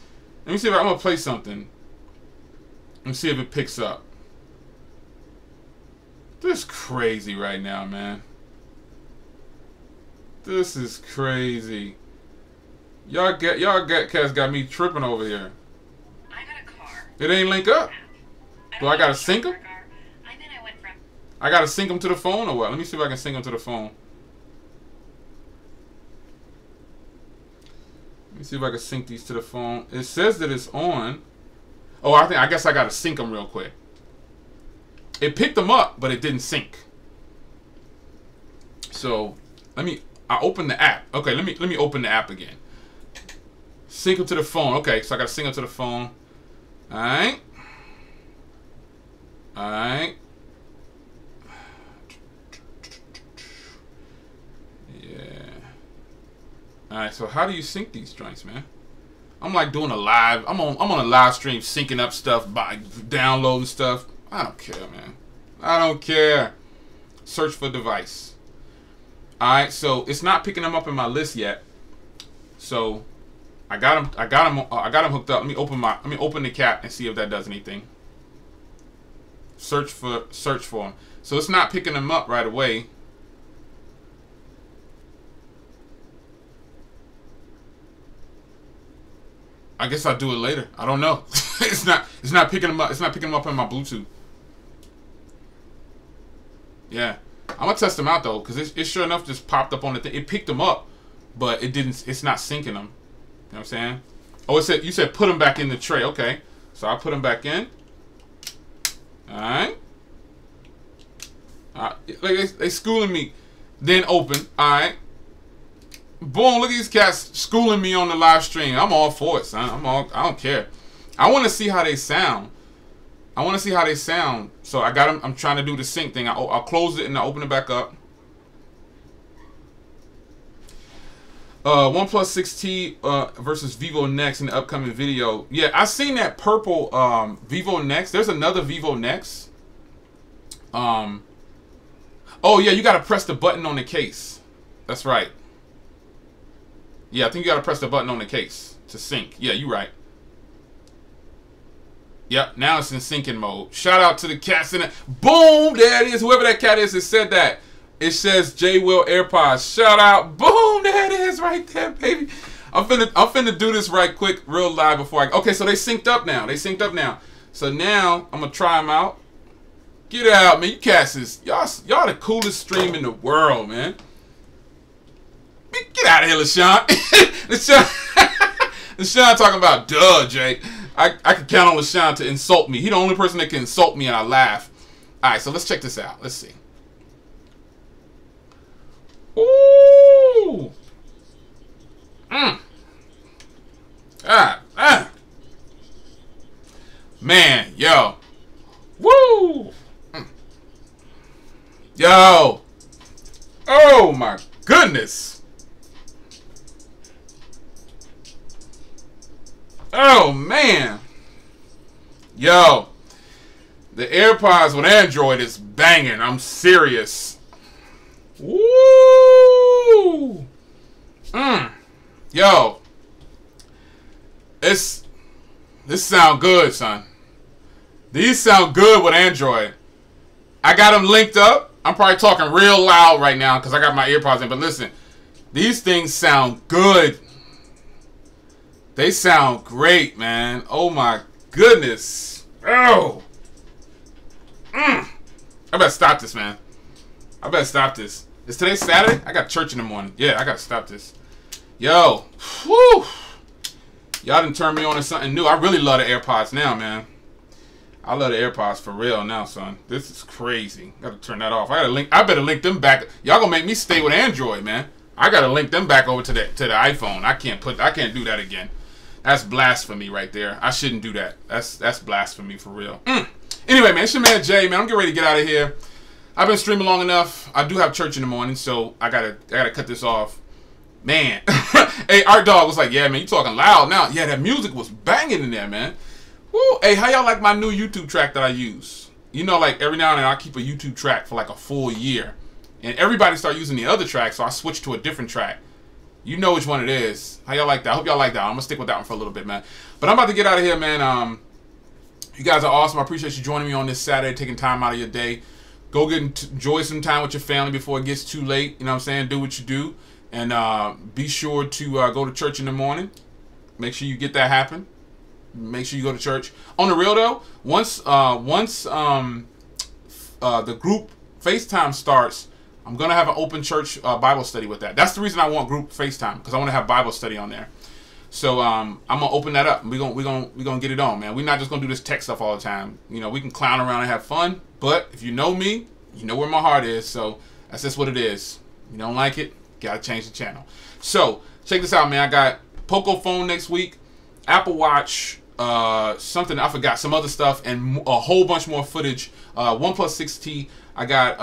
Let me see if I'm going to play something. Let me see if it picks up. This is crazy right now, man. This is crazy. Y'all cats got me tripping over here. I got a car. It ain't link up. Do I gotta sync them? I gotta sync them to the phone or what? Let me see if I can sync them to the phone. Let me see if I can sync these to the phone. It says that it's on. Oh, I guess I gotta sync them real quick. It picked them up, but it didn't sync. So I opened the app. Okay, let me open the app again. Sync them to the phone. Okay, so I gotta sync them to the phone. Alright. Alright. Yeah. Alright, so how do you sync these joints, man? I'm like doing a live. I'm on a live stream syncing up stuff, by downloading stuff. I don't care, man. I don't care. Search for device. Alright, so it's not picking them up in my list yet. So I got them hooked up. Let me open the cap and see if that does anything. Search for them. So it's not picking them up right away. I guess I'll do it later. I don't know. It's not picking them up. It's not picking them up on my Bluetooth. Yeah. I'm gonna test them out though, because it sure enough just popped up on the thing. It picked them up, but it didn't. It's not syncing them. You know what I'm saying? Oh, you said put them back in the tray. Okay, so I put them back in. All right. Like they schooling me. Then open. All right. Boom! Look at these cats schooling me on the live stream. I'm all for it, son. I don't care. I want to see how they sound. So I got them. I'm trying to do the sync thing. I'll close it and I'll open it back up. OnePlus 6T versus Vivo Next in the upcoming video. Yeah, I seen that purple Vivo Next. There's another Vivo Next. Oh yeah, you gotta press the button on the case. That's right. Yeah, I think you gotta press the button on the case to sync. Yeah, you're right. Yep, now it's in syncing mode. Shout out to the cats in it. Boom, there it is. Whoever that cat is, it said that. It says J Will AirPods. Shout out. Boom, there it is right there, baby. I'm finna do this right quick, real live before I. Okay, so they synced up now. So now I'm gonna try them out. Get out, man. You cats is y'all the coolest stream in the world, man. Get out of here, LaShawn. LaShawn talking about, duh, Jay. I can count on LaShawn to insult me. He the only person that can insult me and I laugh. All right, so let's check this out. Let's see. Ooh. Man, yo. Woo. Yo. Oh, my goodness. Oh, man. Yo. The AirPods with Android is banging. I'm serious. Woo. Yo. This sound good, son. These sound good with Android. I got them linked up. I'm probably talking real loud right now because I got my AirPods in. But listen, these things sound good. They sound great, man. Oh, my goodness. Oh. I better stop this, man. I better stop this. Is today Saturday? I got church in the morning. Yeah, I got to stop this. Yo. Whew. Y'all done turned me on to something new. I really love the AirPods now, man. I love the AirPods for real now, son. This is crazy. Gotta turn that off. I better link them back. Y'all gonna make me stay with Android, man. I gotta link them back over to the iPhone. I can't do that again. That's blasphemy right there. I shouldn't do that. That's blasphemy for real. Anyway, man, it's your man Jay, man. I'm getting ready to get out of here. I've been streaming long enough. I do have church in the morning, so I gotta cut this off. Man. Hey, Art Dog was like, yeah, man, you talking loud now. Yeah, that music was banging in there, man. Woo. Hey, how y'all like my new YouTube track that I use? You know, like every now and then I keep a YouTube track for like a full year. And everybody start using the other track, so I switched to a different track. You know which one it is. How y'all like that? I hope y'all like that. I'm going to stick with that one for a little bit, man. But I'm about to get out of here, man. You guys are awesome. I appreciate you joining me on this Saturday, taking time out of your day. Go enjoy some time with your family before it gets too late. You know what I'm saying? Do what you do. And be sure to go to church in the morning. Make sure you get that happen. Make sure you go to church. On the real though, once the group FaceTime starts, I'm gonna have an open church Bible study with that. That's the reason I want group FaceTime, because I want to have Bible study on there. So I'm gonna open that up. We're gonna get it on, man. We're not just gonna do this tech stuff all the time. You know, we can clown around and have fun, but if you know me, you know where my heart is. So that's just what it is. You don't like it, gotta change the channel. So check this out, man. I got Poco phone next week, Apple Watch. Something I forgot, some other stuff, and a whole bunch more footage. OnePlus 6T. I got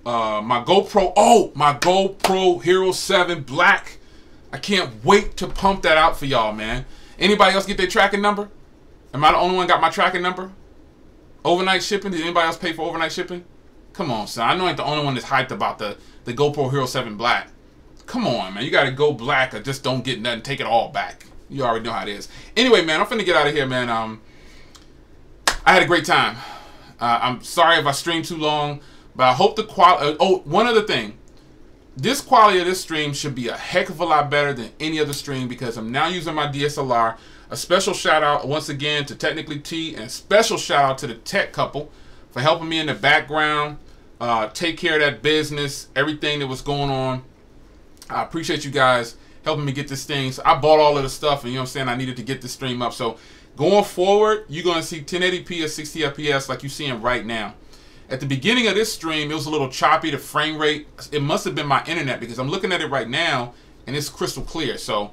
my GoPro. Oh, my GoPro Hero 7 Black. I can't wait to pump that out for y'all, man. Anybody else get their tracking number? Am I the only one got my tracking number? Overnight shipping? Did anybody else pay for overnight shipping? Come on, son. I know I ain't the only one that's hyped about the GoPro Hero 7 Black. Come on, man. You gotta go black or just don't get nothing. Take it all back. You already know how it is. Anyway, man, I'm finna get out of here, man. I had a great time. I'm sorry if I streamed too long, but I hope the quality... oh, one other thing. This quality of this stream should be a heck of a lot better than any other stream because I'm now using my DSLR. A special shout out once again to Technically T, and a special shout out to the tech couple for helping me in the background, take care of that business, everything that was going on. I appreciate you guys helping me get this thing. So I bought all of the stuff, and you know what I'm saying, I needed to get the stream up. So going forward, you're going to see 1080p at 60 FPS like you're seeing right now. At the beginning of this stream, it was a little choppy, the frame rate. It must have been my internet because I'm looking at it right now, and it's crystal clear. So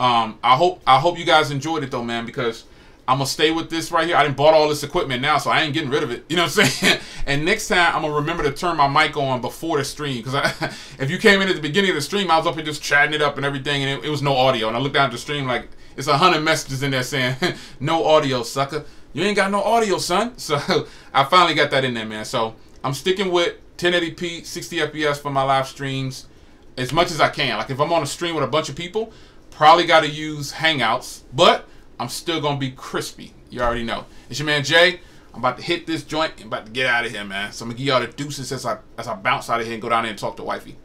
I hope you guys enjoyed it, though, man, because I'm going to stay with this right here. I done bought all this equipment now, so I ain't getting rid of it. You know what I'm saying? And next time, I'm going to remember to turn my mic on before the stream. Because if you came in at the beginning of the stream, I was up here just chatting it up and everything, and it was no audio. And I looked down at the stream like, it's 100 messages in there saying, no audio, sucker. You ain't got no audio, son. So I finally got that in there, man. So I'm sticking with 1080p, 60 FPS for my live streams as much as I can. Like if I'm on a stream with a bunch of people, probably got to use Hangouts, but I'm still going to be crispy. You already know. It's your man Jay. I'm about to hit this joint and about to get out of here, man. So I'm going to give y'all the deuces as I bounce out of here and go down there and talk to wifey.